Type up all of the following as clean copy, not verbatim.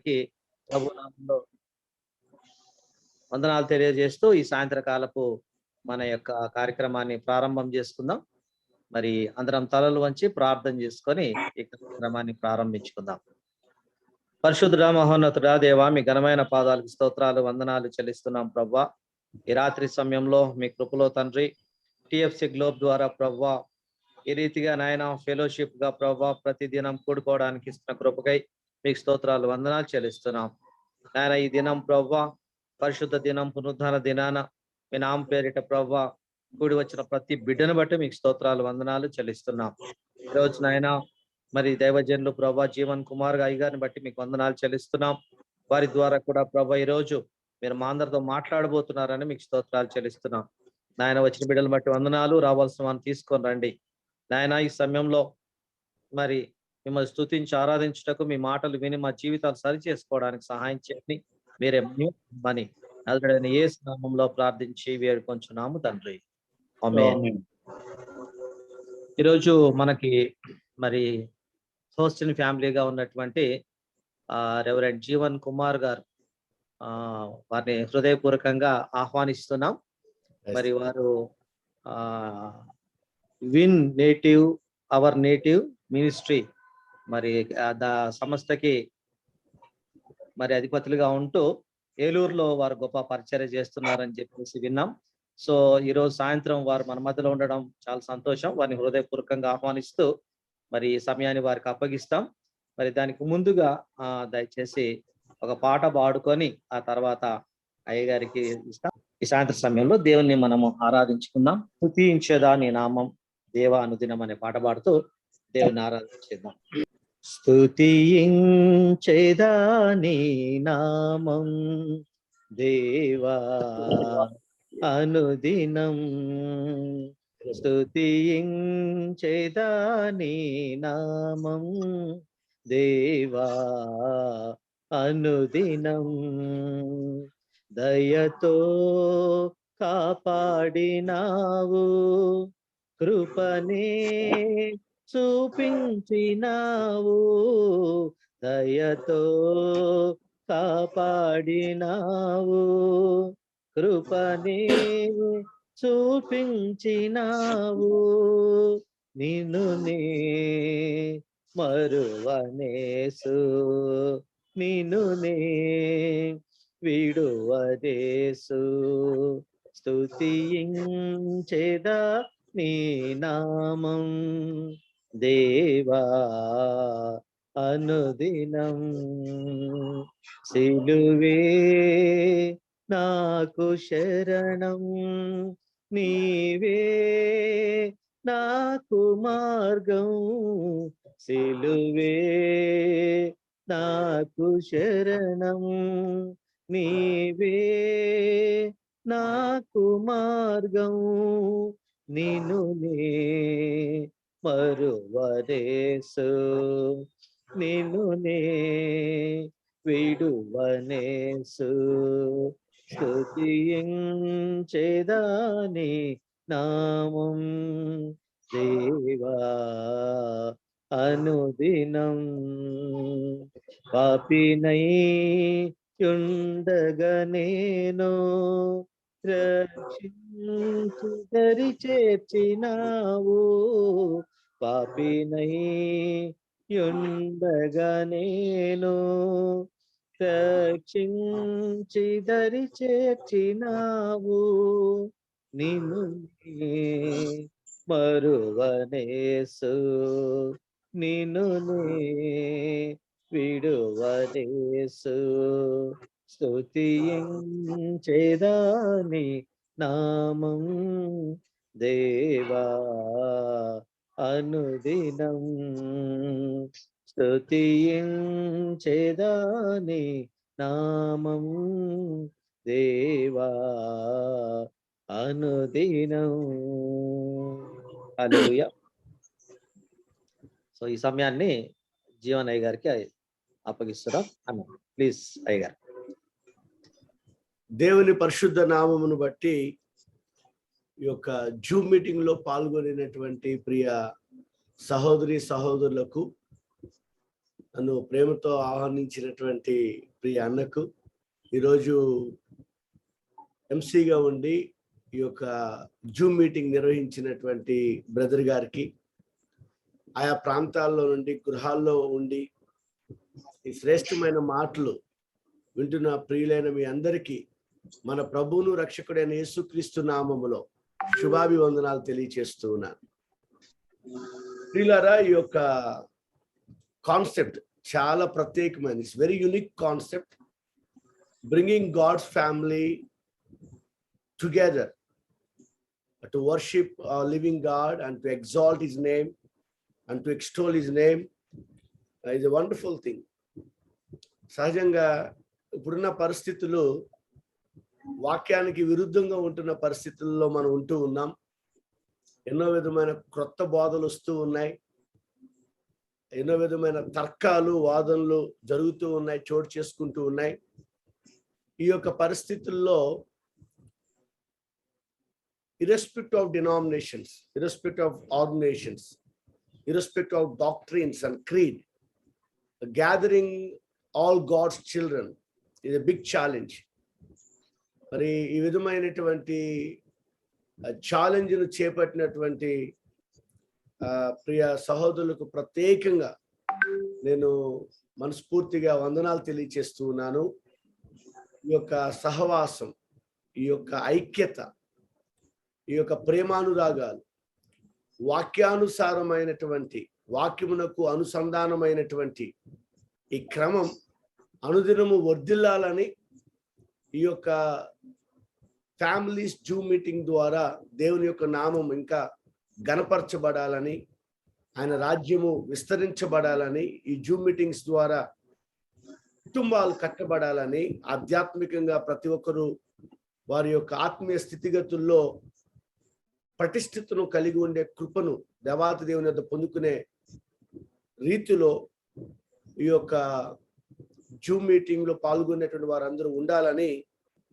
అందరికీ ప్రభు నామములో వందనాలు తెలియజేస్తూ ఈ సాయంత్రకాలపు మన యొక్క కార్యక్రమాన్ని ప్రారంభం చేసుకుందాం. మరి అందరం తలలు వంచి ప్రార్థన చేసుకొని ఈ కార్యక్రమాన్ని ప్రారంభించుకుందాం. పరిశుద్ధుడా మహోన్నతుడా దేవా, మీ ఘనమైన పాదాలకు స్తోత్రాలు వందనాలు చెల్లిస్తున్నాం ప్రవ్వా. ఈ రాత్రి సమయంలో మీ కృపలో తండ్రి టిఎఫ్సి గ్లోబ్ ద్వారా ప్రవ్వా ఈ రీతిగా నాయన ఫెలోషిప్ గా ప్రవ్వా ప్రతిదినం కూడుకోవడానికి ఇస్తున్న కృపకై మీకు స్తోత్రాలు వందనాలు చెల్లిస్తున్నాం నాయన. ఈ దినం ప్రవ్వా పరిశుద్ధ దినం, పునరుద్ధాన దినాన మీ నామ పేరిట ప్రవ్వా కూడి వచ్చిన ప్రతి బిడ్డను బట్టి మీకు స్తోత్రాలు వందనాలు చెల్లిస్తున్నాం. ఈరోజు నాయన మరి దైవజనులు ప్రభా జీవన్ కుమార్ గారి గారిని బట్టి మీకు వందనాలు చెల్లిస్తున్నాం. వారి ద్వారా కూడా ప్రభా ఈరోజు మీరు మా అందరితో మాట్లాడబోతున్నారని మీకు స్తోత్రాలు చెల్లిస్తున్నాం. నాయన వచ్చిన బిడ్డలు బట్టి వందనాలు, రావాల్సిన వారిని తీసుకొని రండి నాయన. ఈ సమయంలో మరి మిమ్మల్ని స్తుతించి ఆరాధించుటకు మీ మాటలు విని మా జీవితాలు సరి చేసుకోవడానికి సహాయం చేయండి. మీరే మని నజరేయుడైన యేసు నామములో ప్రార్థించి వేడుకొంచున్నాము తండ్రి, ఆమేన్. ఈరోజు మనకి మరి హోస్టిన్ ఫ్యామిలీగా ఉన్నటువంటి రెవరెండ్ జీవన్ కుమార్ గారు, వారిని హృదయపూర్వకంగా ఆహ్వానిస్తున్నాం. మరి వారు win native our native ministry మరి సంస్థకి మరి అధిపతులుగా ఉంటూ ఏలూరులో వారు గొప్ప పరిచర్య చేస్తున్నారని చెప్పేసి విన్నాం. సో ఈరోజు సాయంత్రం వారు మన మధ్యలో ఉండడం చాలా సంతోషం. వారిని హృదయపూర్వకంగా ఆహ్వానిస్తూ మరి ఈ సమయాన్ని వారికి అప్పగిస్తాం. మరి దానికి ముందుగా దయచేసి ఒక పాట పాడుకొని ఆ తర్వాత అయ్యగారికి ఇస్తాం. ఈ సాయంత్రం సమయంలో దేవుణ్ణి మనము ఆరాధించుకుందాం. స్తుతించేదా నీ నామం దేవా అనుదినం అనే పాట పాడుతూ దేవుని ఆరాధించేద్దాం. స్తుతించేదా నీ నామం దేవా అనుదినం, స్తుతించేదా నీ నామం దేవా అనుదినం. దయతో కాపాడినావు, కృపనే చూపించినావు, దయతో కాపాడినావు, కృపనే చూపించినావు. నిన్ను నే మరువనేసు, నిన్ను నే విడువదేసు, స్తుతించేదా నీ నామం దేవా అనుదినం. సిలువే నాకు శరణం, నీవే నాకు మార్గం, సిలువే నాకు శరణం, నీవే నాకు మార్గం, నిన్ను నే మరువనేసు, నిన్ను నే విడువనేసు, స్తుతించేదా నీ నామం దేవా అనుదినం. పాపినై యుండగా నేను రక్షించు దరి చేర్చినావు, పాపినై యుండగా నేను రక్షించి దరి చేర్చినావు, నిన్ను మరువనేసు, నిన్ను విడువనేసు, స్తుతించేదా నీ నామం దేవా అనుదినం, స్తుతించేదా నీ నామం దేవా అనుదినం. హల్లెలూయా. సో ఈ సమయాన్ని జీవన్ అయ్య గారికి అప్పగిస్తున్నాం అన్న. ప్లీజ్ అయ్య గారు. దేవుని పరిశుద్ధ నామమును బట్టి ఈ యొక్క జూమ్ మీటింగ్ లో పాల్గొనినటువంటి ప్రియ సహోదరి సహోదరులకు నన్ను ప్రేమతో ఆహ్వానించినటువంటి ప్రియ అన్నకు, ఈరోజు ఎంసీగా ఉండి ఈ యొక్క జూమ్ మీటింగ్ నిర్వహించినటువంటి బ్రదర్ గారికి, ఆయా ప్రాంతాల్లో నుండి గృహాల్లో ఉండి ఈ శ్రేష్టమైన మాటలు వింటున్న ప్రియులైన మీ అందరికీ మన ప్రభువును రక్షకుడైన యేసుక్రీస్తు నామములో శుభాభివందనాలు తెలియచేస్తూ ఉన్నాను. ప్రియులారా, ఈ యొక్క కాన్సెప్ట్ చాలా ప్రత్యేకమైనది. It's very unique concept, bringing God's family together to worship our living God and to exalt his name and to extol his name is a wonderful thing. సహజంగా ఇప్పుడున్న పరిస్థితులు వాక్యానికి విరుద్ధంగా ఉంటున్న పరిస్థితుల్లో మనం ఉంటూ ఉన్నాం. ఎన్నో విధమైన క్రొత్త బోధలు వస్తూ ఉన్నాయి, ఎన్నో విధమైన తర్కాలు వాదనలు జరుగుతూ ఉన్నాయి, చోటు చేసుకుంటూ ఉన్నాయి. ఈ యొక్క పరిస్థితుల్లో irrespective of denominations, irrespective of organizations, irrespective of doctrines and creed, gathering all God's children is a big challenge. మరి ఈ విధమైనటువంటి ఛాలెంజ్ను చేపట్టినటువంటి ప్రియ సహోదరులకు ప్రత్యేకంగా నేను మనస్ఫూర్తిగా వందనాలు తెలియచేస్తూ ఉన్నాను. ఈ యొక్క సహవాసం, ఈ యొక్క ఐక్యత, ఈ యొక్క ప్రేమానురాగాలు, వాక్యానుసారమైనటువంటి, వాక్యమునకు అనుసంధానమైనటువంటి ఈ క్రమం అనుదినము వర్ధిల్లాలని, ఈ యొక్క ఫ్యామిలీస్ జూమ్ మీటింగ్ ద్వారా దేవుని యొక్క నామం ఇంకా ఘనపరచబడాలని, ఆయన రాజ్యము విస్తరించబడాలని, ఈ జూమ్ మీటింగ్స్ ద్వారా కుటుంబాలు కట్టబడాలని, ఆధ్యాత్మికంగా ప్రతి ఒక్కరూ వారి యొక్క ఆత్మీయ స్థితిగతుల్లో పటిష్టతను కలిగి ఉండే కృపను దేవాతి దేవుని వద్ద పొందుకునే రీతిలో ఈ యొక్క జూమ్ మీటింగ్ లో పాల్గొనేటువంటి వారందరూ ఉండాలని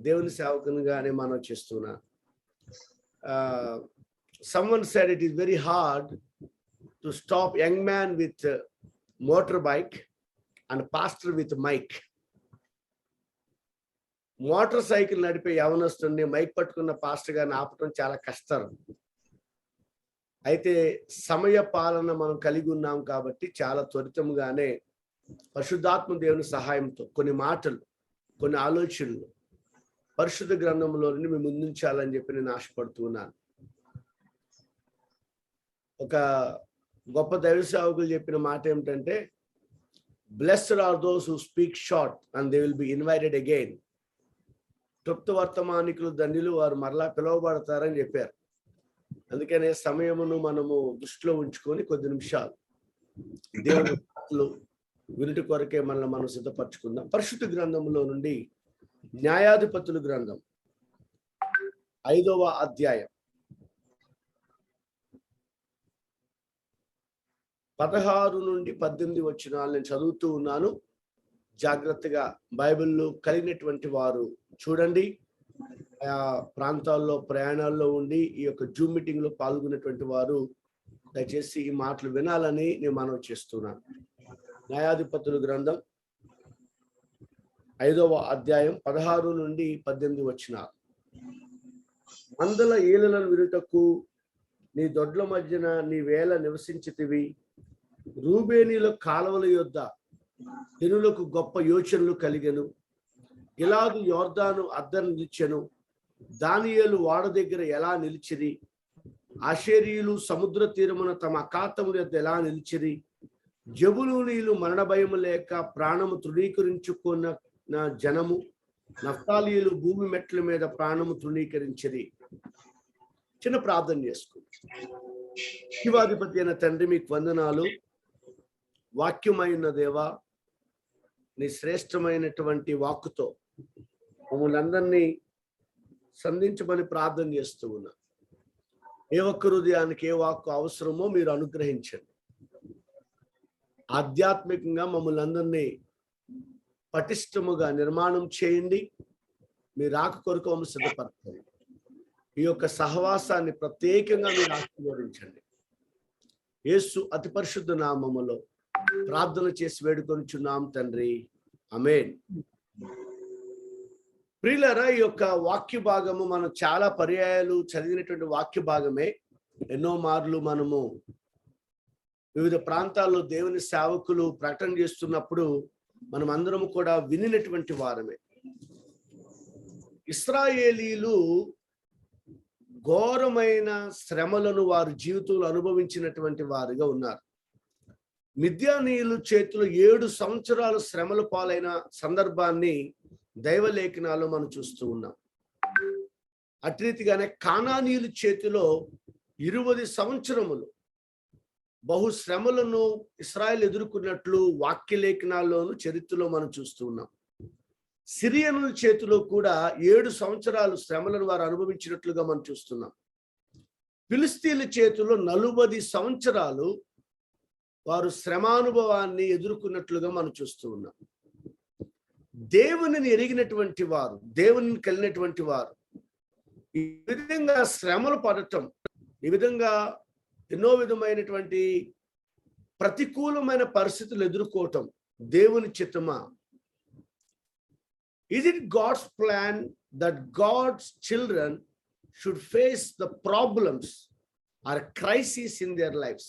దేవుని సేవకునిగానే మనం చేస్తున్నా. Someone said it is very hard to stop young man with motorbike and pastor with mic. Motor cycle నడిపే యవనస్తుని మైక్ పట్టుకున్న పాస్టర్ గారిని ఆపటం చాలా కష్టం. అయితే సమయ పాలన మనం కలిగి ఉన్నాం కాబట్టి చాలా త్వరితంగానే పరిశుద్ధాత్మ దేవుని సహాయంతో కొన్ని మాటలు, కొన్ని ఆలోచనలు పరిశుద్ధ గ్రంథంలో నుండి మేము ముందుంచాలని చెప్పి నేను ఆశపడుతున్నాను. ఒక గొప్ప దైవ సేవకులు చెప్పిన మాట ఏమిటంటే, blessed are those who speak short and they will be invited again. క్లుప్త వర్తమానికులు ధన్యులు, వారు మరలా పిలువబడతారని చెప్పారు. అందుకనే సమయమును మనము దృష్టిలో ఉంచుకొని కొద్ది నిమిషాలు దేవుని మాటలు వినుటి కొరకే మనల్ని మనం సిద్ధపరచుకుందాం. పరిశుద్ధ గ్రంథంలో నుండి న్యాయాధిపతుల గ్రంథం 5వ అధ్యాయం 16 నుండి 18 వచనాలు నేను చదువుతూ ఉన్నాను. జాగ్రత్తగా బైబిల్లో కలిగినటువంటి వారు చూడండి. ఆ ప్రాంతాల్లో ప్రయాణాల్లో ఉండి ఈ యొక్క జూమ్ మీటింగ్ లో పాల్గొనేటువంటి వారు దయచేసి ఈ మాటలు వినాలని నేను మనవి చేస్తున్నాను. న్యాయాధిపతుల గ్రంథం 5వ అధ్యాయం 16 నుండి 18 వచనాలు. మందల ఏలులను వినుటకు నీ దొడ్ల మధ్యన నీ వేళ నివసించితివి. రూబేనీల కాలువల యొద్ద జనులకు గొప్ప యోచనలు కలిగెను. గిలాదు యోర్దాను అద్దరు నిలిచెను. దానియేలు వాడ దగ్గర ఎలా నిలిచిరి. ఆషేరీయులు సముద్ర తీరమున తమ అఖాతముల యొద్ద ఎలా నిలిచిరి. జబులూనీయులు మరణ భయము లేక ప్రాణము తృణీకరించుకున్న జనము. నఫ్తాలీయులు భూమి మెట్ల మీద ప్రాణము తృణీకరించిరి. చిన్న ప్రార్థన చేసుకుంది. శివాధిపతి అయిన తండ్రి, మీకు వందనాలు. వాక్యమైన దేవా, నీ శ్రేష్టమైనటువంటి వాక్కుతో మమ్మల్ని అందరినీ సంధించమని ప్రార్థన చేస్తూ ఉన్నా. ఏ ఒక్క హృదయానికి ఏ వాక్కు అవసరమో మీరు అనుగ్రహించండి. ఆధ్యాత్మికంగా మమ్మల్ని అందరినీ పటిష్టముగా నిర్మాణం చేయండి. మీ రాక కొరకు మమ్మల్ని సిద్ధపరచండి. ఈ యొక్క సహవాసాన్ని ప్రత్యేకంగా మీరు ఆశీర్వదించండి. యేసు అతి పరిశుద్ధ నామములో ప్రార్థన చేసి వేడుకొనుచున్నాం తండ్రి. ఆమేన్. ప్రియులారా, ఈ యొక్క వాక్య భాగము మనం చాలా పర్యాయాలు చదివినటువంటి వాక్య భాగమే. ఎన్నో మార్లు మనము వివిధ ప్రాంతాల్లో దేవుని సేవకులు ప్రకటన చేస్తున్నప్పుడు మనం అందరం కూడా వినినటువంటి వారమే. ఇశ్రాయేలీలు ఘోరమైన శ్రమలను వారి జీవితంలో అనుభవించినటువంటి వారుగా ఉన్నారు. మిద్యానీయుల చేతిలో 7 సంవత్సరాలు శ్రమల పాలైన సందర్భాన్ని దైవలేఖనాల్లో మనం చూస్తూ ఉన్నాం. అట్రీతిగానే కానానీయుల చేతిలో 20 సంవత్సరములు బహు శ్రమలను ఇశ్రాయేలు ఎదుర్కొన్నట్లు వాక్య లేఖనాల్లోను చరిత్రలో మనం చూస్తూ ఉన్నాం. సిరియనుల చేతిలో కూడా 7 సంవత్సరాలు శ్రమలను వారు అనుభవించినట్లుగా మనం చూస్తున్నాం. ఫిలిస్తీన్ల చేతిలో 40 సంవత్సరాలు వారు శ్రమానుభవాన్ని ఎదుర్కొన్నట్లుగా మనం చూస్తూ ఉన్నాం. దేవునిని ఎరిగినటువంటి వారు, దేవునిని కలిగినటువంటి వారు ఈ విధంగా శ్రమలు పడటం, ఈ విధంగా ఎన్నో విధమైనటువంటి ప్రతికూలమైన పరిస్థితులు ఎదుర్కోవటం దేవుని చిత్తమా? Is it God's plan that God's children should face the problems or crises in their lives?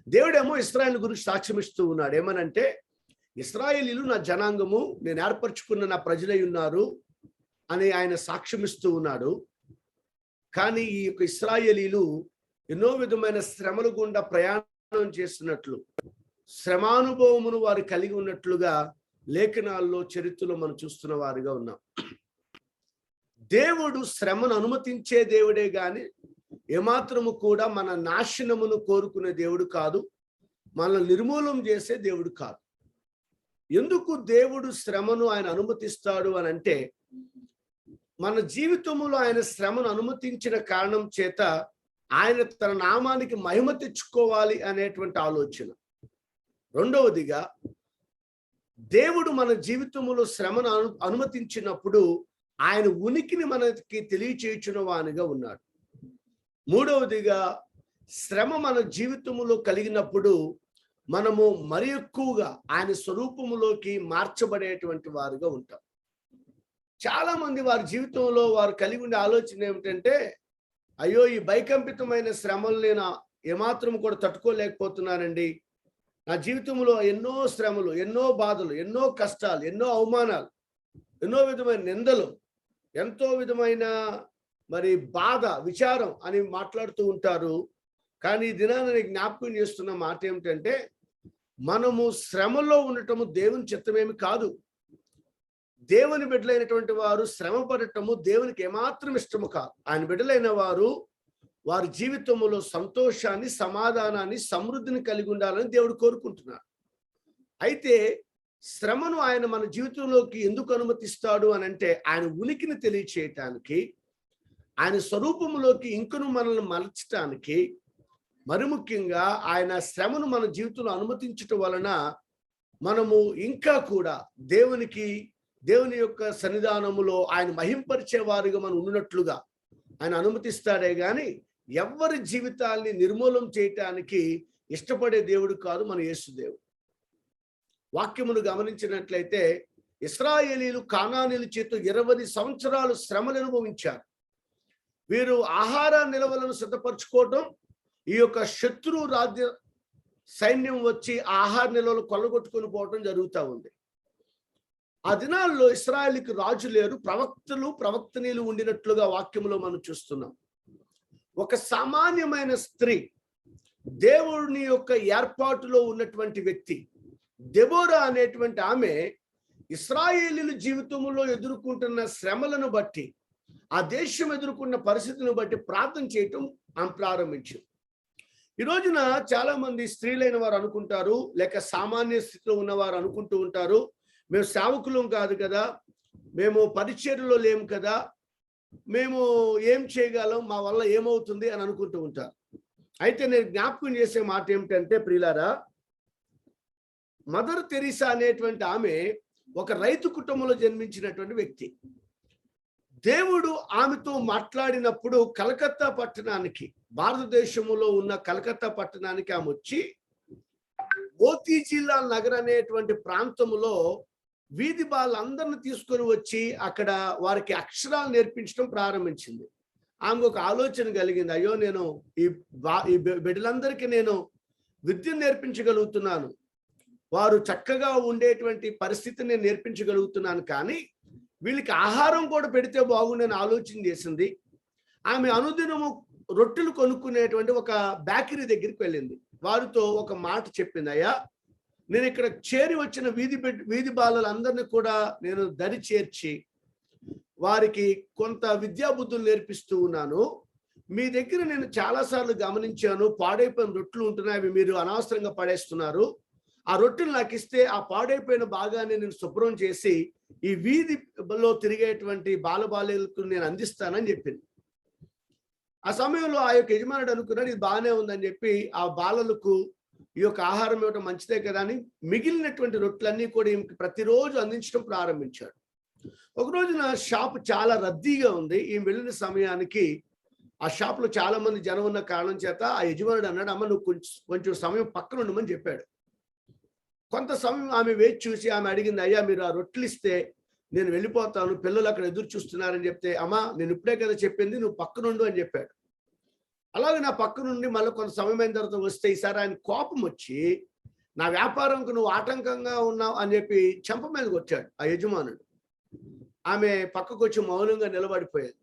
దేవుడేమో ఇశ్రాయేలు గురించి సాక్ష్యం ఇస్తూ ఉన్నాడు. ఏమనంటే, ఇశ్రాయేలీలు నా జనాంగము, నేను ఏర్పరచుకున్న నా ప్రజలై ఉన్నారు అని ఆయన సాక్ష్యం ఇస్తూ ఉన్నాడు. కానీ ఈ యొక్క ఇశ్రాయేలీలు ఎన్నో విధమైన శ్రమల గుండా ప్రయాణం చేస్తున్నట్లు, శ్రమానుభవమును వారు కలిగి ఉన్నట్లుగా లేఖనాల్లో చరిత్రలో మనం చూస్తున్న వారిగా ఉన్నాం. దేవుడు శ్రమను అనుమతించే దేవుడే గాని ఏమాత్రము కూడా మన నాశనమును కోరుకునే దేవుడు కాదు, మనల్ని నిర్మూలం చేసే దేవుడు కాదు. ఎందుకు దేవుడు శ్రమను ఆయన అనుమతిస్తాడు అని అంటే, మన జీవితంలో ఆయన శ్రమను అనుమతించిన కారణం చేత ఆయన తన నామానికి మహిమ తెచ్చుకోవాలి అనేటువంటి ఆలోచన. రెండవదిగా, దేవుడు మన జీవితంలో శ్రమను అనుమతించినప్పుడు ఆయన ఉనికిని మనకి తెలియచేయుచున్న వానిగా ఉన్నాడు. మూడవదిగా, శ్రమ మన జీవితంలో కలిగినప్పుడు మనము మరి ఎక్కువగా ఆయన స్వరూపములోకి మార్చబడేటువంటి వారుగా ఉంటాం. చాలా మంది వారి జీవితంలో వారు కలిగి ఉండే ఆలోచన ఏమిటంటే, అయ్యో ఈ భయకంపితమైన శ్రమలు నేను ఏమాత్రం కూడా తట్టుకోలేకపోతున్నానండి, నా జీవితంలో ఎన్నో శ్రమలు, ఎన్నో బాధలు, ఎన్నో కష్టాలు, ఎన్నో అవమానాలు, ఎన్నో విధమైన నిందలు, ఎంతో విధమైన మరి బాధ, విచారం అని మాట్లాడుతూ ఉంటారు. కానీ ఈ దినాన్ని జ్ఞాపకం చేస్తున్న మాట ఏమిటంటే, మనము శ్రమలో ఉండటము దేవుని చిత్తమేమి కాదు. దేవుని బిడ్డలైనటువంటి వారు శ్రమ పడటము దేవునికి ఏమాత్రం ఇష్టము కాదు. ఆయన బిడ్డలైన వారు వారి జీవితంలో సంతోషాన్ని, సమాధానాన్ని, సమృద్ధిని కలిగి ఉండాలని దేవుడు కోరుకుంటున్నాడు. అయితే శ్రమను ఆయన మన జీవితంలోకి ఎందుకు అనుమతిస్తాడు అని అంటే, ఆయన ఉనికిని తెలియచేయటానికి, ఆయన స్వరూపంలోకి ఇంకను మనల్ని మలచటానికి, మరి ముఖ్యంగా ఆయన శ్రమను మన జీవితంలో అనుమతించటం వలన మనము ఇంకా కూడా దేవుని యొక్క సన్నిధానములో ఆయన మహింపరిచే వారిగా మనం ఉన్నట్లుగా ఆయన అనుమతిస్తాడే గాని ఎవరి జీవితాల్ని నిర్మూలం చేయటానికి ఇష్టపడే దేవుడు కాదు మన యేసు దేవుడు. వాక్యమును గమనించినట్లయితే ఇశ్రాయేలీలు కానానీయుల చేత 20 సంవత్సరాలు శ్రమలు అనుభవించారు. వీరు ఆహార నిల్వలను సిద్ధపరచుకోవటం, ఈ యొక్క శత్రు రాజ్య సైన్యం వచ్చి ఆహార నిల్వలు కొల్లగొట్టుకొని పోవటం జరుగుతూ ఉంది. ఆ దినాల్లో ఇశ్రాయేలుకి రాజు లేరు, ప్రవక్తలు ప్రవక్తనీయులు ఉండినట్లుగా వాక్యములో మనం చూస్తున్నాం. ఒక సామాన్యమైన స్త్రీ, దేవుని యొక్క ఏర్పాటులో ఉన్నటువంటి వ్యక్తి దెబోరా అనేటువంటి ఆమె ఇశ్రాయేలీల జీవితంలో ఎదుర్కొంటున్న శ్రమలను బట్టి, ఆ దేశం ఎదుర్కొన్న పరిస్థితులను బట్టి ప్రార్థన చేయటం ఆమె ప్రారంభించింది. ఈ రోజున చాలా మంది స్త్రీలైన వారు అనుకుంటారు, లేక సామాన్య స్థితిలో ఉన్నవారు అనుకుంటూ ఉంటారు, మేము సేవకులం కాదు కదా, మేము పరిచర్యలో లేము కదా, మేము ఏం చేయగలం, మా వల్ల ఏమవుతుంది అని అనుకుంటూ ఉంటారు. అయితే నేను జ్ఞాపకం చేసే మాట ఏమిటంటే, ప్రియులారా, మదర్ తెరీసా అనేటువంటి ఆమె ఒక రైతు కుటుంబంలో జన్మించినటువంటి వ్యక్తి. దేవుడు ఆమెతో మాట్లాడినప్పుడు కలకత్తా పట్టణానికి, భారతదేశంలో ఉన్న కలకత్తా పట్టణానికి ఆమె వచ్చి ఓతీ జిల్లా నగర్ అనేటువంటి ప్రాంతంలో వీధి బాలందరిని తీసుకొని వచ్చి అక్కడ వారికి అక్షరాలు నేర్పించడం ప్రారంభించింది. ఆమెకు ఒక ఆలోచన కలిగింది, అయ్యో నేను ఈ బిడ్డలందరికీ నేను విద్యను నేర్పించగలుగుతున్నాను, వారు చక్కగా ఉండేటువంటి పరిస్థితిని నేను నేర్పించగలుగుతున్నాను, కానీ వీళ్ళకి ఆహారం కూడా పెడితే బాగుండని ఆలోచన చేసింది. ఆమె అనుదినము రొట్టెలు కొనుక్కునేటువంటి ఒక బేకరీ దగ్గరికి వెళ్ళింది. వారితో ఒక మాట చెప్పింది, అయ్యా నేను ఇక్కడ చేరి వచ్చిన వీధి బాలలందరినీ కూడా నేను దరి చేర్చి వారికి కొంత విద్యాబుద్ధులు నేర్పిస్తూ ఉన్నాను. మీ దగ్గర నేను చాలాసార్లు గమనించాను, పాడైపోయిన రొట్టెలు ఉంటున్నాయి, అవి మీరు అనవసరంగా పడేస్తున్నారు. ఆ రొట్టెలు నాకు ఇస్తే ఆ పాడైపోయిన భాగాన్ని నేను శుభ్రం చేసి ఈ వీధిలో తిరిగేటువంటి బాలబాలికలకు నేను అందిస్తానని చెప్పింది. ఆ సమయంలో ఆ యొక్క యజమానుడు అనుకున్నాడు, ఇది బాగానే ఉందని చెప్పి ఆ బాలలకు ఈ యొక్క ఆహారం ఇవ్వటం మంచిదే కదా అని మిగిలినటువంటి రొట్టెలన్నీ కూడా ఈమెకి ప్రతిరోజు అందించడం ప్రారంభించాడు. ఒక రోజున షాప్ చాలా రద్దీగా ఉంది. ఈమె వెళ్ళిన సమయానికి ఆ షాప్లో చాలా మంది జనం ఉన్న కారణం చేత ఆ యజమానుడు అన్నాడు, అమ్మ నువ్వు కొంచెం సమయం పక్కన ఉండమని చెప్పాడు. కొంత సమయం ఆమె వేచి చూసి ఆమె అడిగింది, అయ్యా మీరు ఆ రొట్టెలు ఇస్తే నేను వెళ్ళిపోతాను, పిల్లలు అక్కడ ఎదురు చూస్తున్నారని చెప్తే, అమ్మా నేను ఇప్పుడే కదా చెప్పింది, నువ్వు పక్కనుండు అని చెప్పాడు. అలాగే నా పక్క నుండి మళ్ళీ కొంత సమయం అయిన తర్వాత వస్తే ఈసారి ఆయన కోపం వచ్చి నా వ్యాపారంకు నువ్వు ఆటంకంగా ఉన్నావు అని చెప్పి చెంప మీదకి వచ్చాడు ఆ యజమానుడు. ఆమె పక్కకు వచ్చి మౌనంగా నిలబడిపోయింది.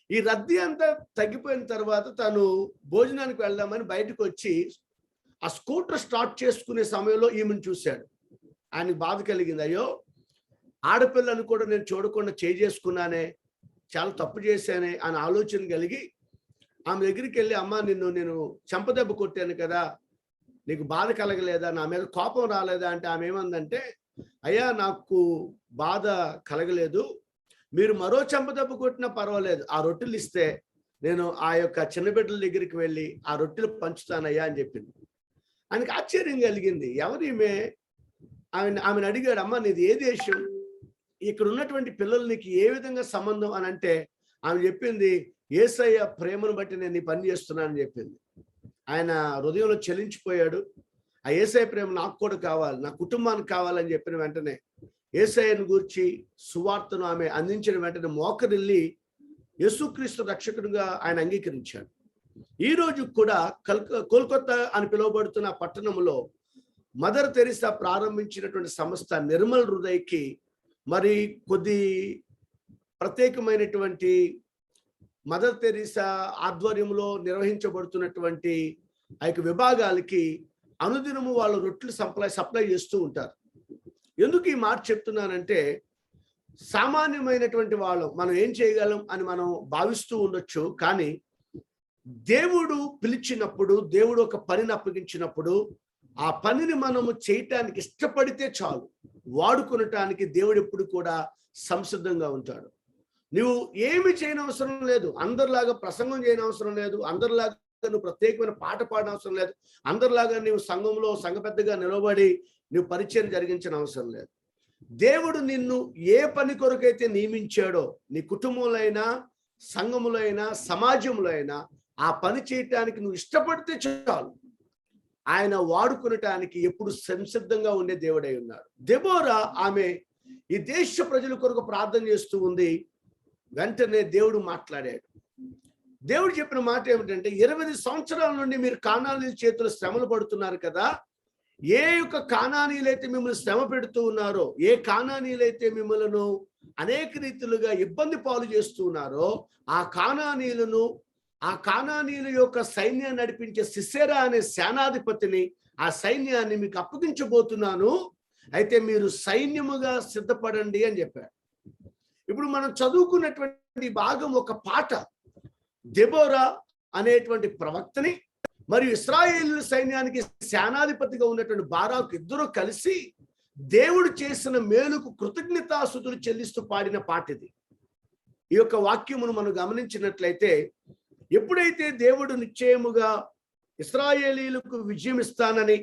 ఈ రద్దీ అంతా తగ్గిపోయిన తర్వాత తను భోజనానికి వెళ్దామని బయటకు వచ్చి ఆ స్కూటర్ స్టార్ట్ చేసుకునే సమయంలో ఈమెను చూశాడు. ఆయనకు బాధ కలిగింది, అయ్యో ఆడపిల్లను కూడా నేను చూడకుండా చేసుకున్నానే, చాలా తప్పు చేశానే అని ఆలోచన కలిగి ఆమె దగ్గరికి వెళ్ళి, అమ్మ నిన్ను నేను చెంపదెబ్బ కొట్టాను కదా, నీకు బాధ కలగలేదా, నా మీద కోపం రాలేదా అంటే ఆమె ఏమందంటే, అయ్యా నాకు బాధ కలగలేదు, మీరు మరో చెంపదెబ్బ కొట్టినా పర్వాలేదు, ఆ రొట్టెలు ఇస్తే నేను ఆ యొక్క చిన్న బిడ్డల దగ్గరికి వెళ్ళి ఆ రొట్టెలు పంచుతానయ్యా అని చెప్పింది. ఆయనకి ఆశ్చర్యం కలిగింది, ఎవరు ఈమె? ఆమెను అడిగాడు, అమ్మ నీది ఏ దేశం, ఇక్కడ ఉన్నటువంటి పిల్లలు నీకు ఏ విధంగా సంబంధం అని అంటే ఆమె చెప్పింది, యేసయ్య ప్రేమను బట్టి నేను ఈ పని చేస్తున్నానని చెప్పింది. ఆయన హృదయంలో చలించిపోయాడు. ఆ యేసయ్య ప్రేమ నాకు కూడా కావాలి, నా కుటుంబానికి కావాలని చెప్పిన వెంటనే యేసయ్యను గూర్చి సువార్తను ఆమె అందించిన వెంటనే మోకరిల్లి యేసుక్రీస్తు రక్షకుడిగా ఆయన అంగీకరించాడు. ఈ రోజు కూడా కోల్కతా అని పిలువబడుతున్న పట్టణంలో మదర్ తెరీసా ప్రారంభించినటువంటి సంస్థ నిర్మల్ హృదయ్కి మరి కొద్ది ప్రత్యేకమైనటువంటి మదర్ తెరీసా ఆధ్వర్యంలో నిర్వహించబడుతున్నటువంటి ఆ యొక్క విభాగాలకి అనుదినము వాళ్ళు రొట్టెలు సప్లై చేస్తూ ఉంటారు. ఎందుకు ఈ మాట చెప్తున్నానంటే, సామాన్యమైనటువంటి వాళ్ళం మనం ఏం చేయగలం అని మనం భావిస్తూ ఉండొచ్చు, కానీ దేవుడు పిలిచినప్పుడు, దేవుడు ఒక పనిని అప్పగించినప్పుడు ఆ పనిని మనము చేయటానికి ఇష్టపడితే చాలు, వాడుకునటానికి దేవుడు ఎప్పుడు కూడా సంసిద్ధంగా ఉంటాడు. నువ్వు ఏమి చేయనవసరం లేదు, అందరిలాగా ప్రసంగం చేయనవసరం లేదు, అందరిలాగా నువ్వు ప్రత్యేకమైన పాట పాడనవసరం లేదు, అందరిలాగా నువ్వు సంఘంలో సంఘ పెద్దగా నిలబడి నువ్వు పరిచయం జరిగించిన అవసరం లేదు. దేవుడు నిన్ను ఏ పని కొరకైతే నియమించాడో, నీ కుటుంబంలో అయినా సంఘములో అయినా సమాజంలో అయినా ఆ పని చేయటానికి నువ్వు ఇష్టపడితే చాలు, ఆయన వాడుకునటానికి ఎప్పుడు సంసిద్ధంగా ఉండే దేవుడై ఉన్నాడు. దెబోరా ఆమె ఈ దేశ ప్రజల కొరకు ప్రార్థన చేస్తూ ఉంది. వెంటనే దేవుడు మాట్లాడాడు. దేవుడు చెప్పిన మాట ఏమిటంటే, 20 సంవత్సరాల నుండి మీరు కానానీయుల చేతులు శ్రమలు పడుతున్నారు కదా, ఏ యొక్క కానానీయులైతే మిమ్మల్ని శ్రమ పెడుతూ ఉన్నారో, ఏ కానానీయులైతే మిమ్మల్ని అనేక రీతిలుగా ఇబ్బంది పాలు చేస్తూ ఉన్నారో, ఆ కానానీయుల యొక్క సైన్యాన్ని నడిపించే సిసెరా అనే సేనాధిపతిని, ఆ సైన్యాన్ని మీకు అప్పగించబోతున్నాను, అయితే మీరు సైన్యముగా సిద్ధపడండి అని చెప్పాడు. ఇప్పుడు మనం చదువుకున్నటువంటి భాగం ఒక పాట. దెబోరా అనేటువంటి ప్రవక్తని మరియు ఇశ్రాయేలు సైన్యానికి సేనాధిపతిగా ఉన్నటువంటి బారాకు ఇద్దరు కలిసి దేవుడు చేసిన మేలుకు కృతజ్ఞతాస్తుతులు చెల్లిస్తూ పాడిన పాట ఇది. ఈ యొక్క వాక్యమును మనం గమనించినట్లయితే, ఎప్పుడైతే దేవుడు నిశ్చయముగా ఇశ్రాయేలీలకు విజయం ఇస్తానని,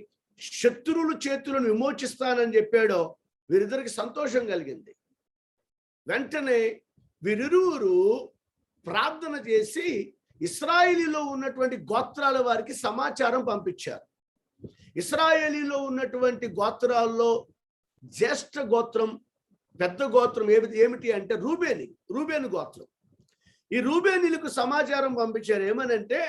శత్రువుల చేతులను విమోచిస్తానని చెప్పాడో, వీరిద్దరికి సంతోషం కలిగింది. వెంటనే వీరిరువురు ప్రార్థన చేసి ఇశ్రాయేలీలో ఉన్నటువంటి గోత్రాల వారికి సమాచారం పంపించారు. ఇశ్రాయేలీలో ఉన్నటువంటి గోత్రాల్లో జ్యేష్ఠ గోత్రం, పెద్ద గోత్రం ఏమిటి అంటే రూబేను గోత్రం. ఈ రూబేనీలకు సమాచారం పంపించారు. ఏమనంటే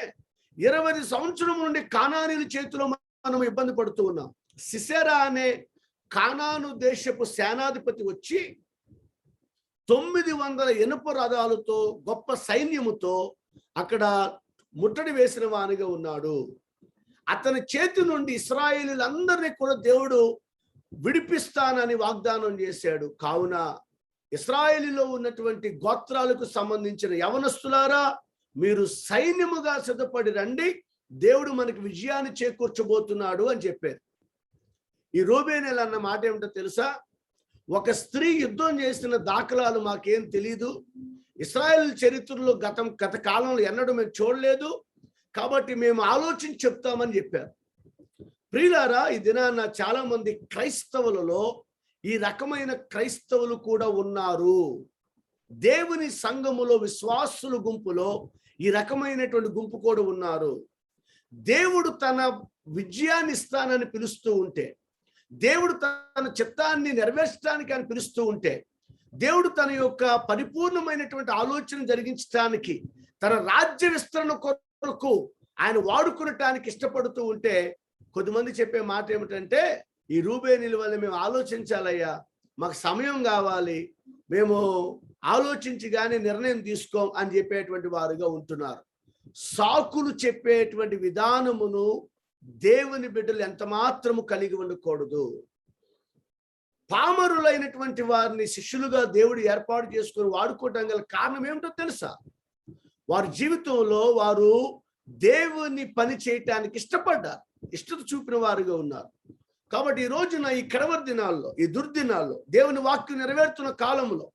20 సంవత్సరం నుండి కానానీయుల చేతిలో మనం ఇబ్బంది పడుతూ ఉన్నాం. సిసెరా అనే కానాను దేశపు సేనాధిపతి వచ్చి 900 ఇనుప రథాలతో గొప్ప సైన్యముతో అక్కడ ముట్టడి వేసిన వానిగా ఉన్నాడు. అతని చేతి నుండి ఇశ్రాయేలీలందరినీ కూడా దేవుడు విడిపిస్తానని వాగ్దానం చేశాడు. కావున ఇశ్రాయేలీలో ఉన్నటువంటి గోత్రాలకు సంబంధించిన యవనస్తులారా, మీరు సైన్యముగా సిద్ధపడి రండి, దేవుడు మనకి విజయాన్ని చేకూర్చబోతున్నాడు అని చెప్పారు. ఈ రూబేనీయులు అన్న మాట ఏమిటో తెలుసా? ఒక స్త్రీ యుద్ధం చేసిన దాఖలాలు మాకేం తెలీదు, ఇశ్రాయేల్ చరిత్రలో గత కాలంలో ఎన్నడూ మేము చూడలేదు, కాబట్టి మేము ఆలోచించి చెప్తామని చెప్పారు. ప్రియులారా, ఈ దినాన చాలా మంది క్రైస్తవులలో ఈ రకమైన క్రైస్తవులు కూడా ఉన్నారు. దేవుని సంఘములో విశ్వాసుల గుంపులో ఈ రకమైనటువంటి గుంపు కూడా ఉన్నారు. దేవుడు తన విజయాన్ని ఇస్తానని పిలుస్తూ ఉంటే, దేవుడు తన చిత్తాన్ని నెరవేర్చడానికి అని పిలుస్తూ ఉంటే, దేవుడు తన యొక్క పరిపూర్ణమైనటువంటి ఆలోచన జరిగించడానికి, తన రాజ్య విస్తరణ కొరకు ఆయన వాడుకునటానికి ఇష్టపడుతూ ఉంటే, కొద్దిమంది చెప్పే మాట ఏమిటంటే, ఈ రూబేనీయుల వల్ల మేము ఆలోచించాలయ్యా, మాకు సమయం కావాలి, మేము ఆలోచించి కానీ నిర్ణయం తీసుకోం అని చెప్పేటువంటి వారుగా ఉంటున్నారు. సాకులు చెప్పేటువంటి విధానమును దేవుని బిడ్డలు ఎంత మాత్రము కలిగి ఉండకూడదు. పామరులైనటువంటి వారిని శిష్యులుగా దేవుడు ఏర్పాటు చేసుకుని వాడుకోవటం గల కారణం ఏమిటో తెలుసా? వారి జీవితంలో వారు దేవుని పని చేయటానికి ఇష్టపడ్డారు, ఇష్టత చూపిన వారుగా ఉన్నారు. కాబట్టి ఈ రోజున ఈ కడవరి దినాల్లో, ఈ దుర్దినాల్లో, దేవుని వాక్యం నెరవేరుతున్న కాలంలో,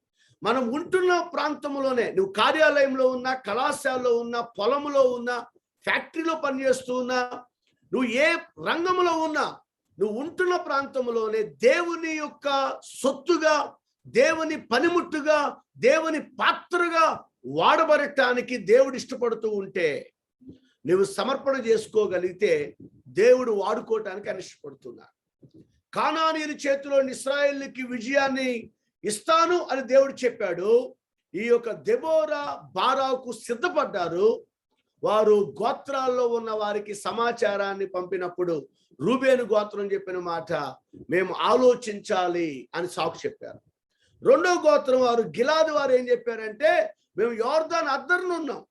మనం ఉంటున్న ప్రాంతంలోనే, నువ్వు కార్యాలయంలో ఉన్నా, కళాశాలలో ఉన్నా, పొలంలో ఉన్నా, ఫ్యాక్టరీలో పనిచేస్తూ ఉన్నా, నువ్వు ఏ రంగంలో ఉన్నా, నువ్వు ఉంటున్న ప్రాంతంలోనే దేవుని యొక్క సొత్తుగా, దేవుని పనిముట్టుగా, దేవుని పాత్రగా వాడబడటానికి దేవుడు ఇష్టపడుతూ ఉంటే, నువ్వు సమర్పణ చేసుకోగలిగితే దేవుడు వాడుకోవటానికి ఆయన ఇష్టపడుతున్నాడు. కానానీయుల చేతిలో ఇశ్రాయేలుకి విజయాన్ని ఇస్తాను అని దేవుడు చెప్పాడు. ఈ యొక్క దెబోరా, బారాకు సిద్ధపడ్డారు. వారు గోత్రాల్లో ఉన్న వారికి సమాచారాన్ని పంపినప్పుడు రూబేను గోత్రం చెప్పిన మాట, మేము ఆలోచించాలి అని సాకు చెప్పారు. రెండో గోత్రం వారు గిలాదు వారు ఏం చెప్పారంటే, మేము యోర్దాను అద్దరును ఉన్నాం,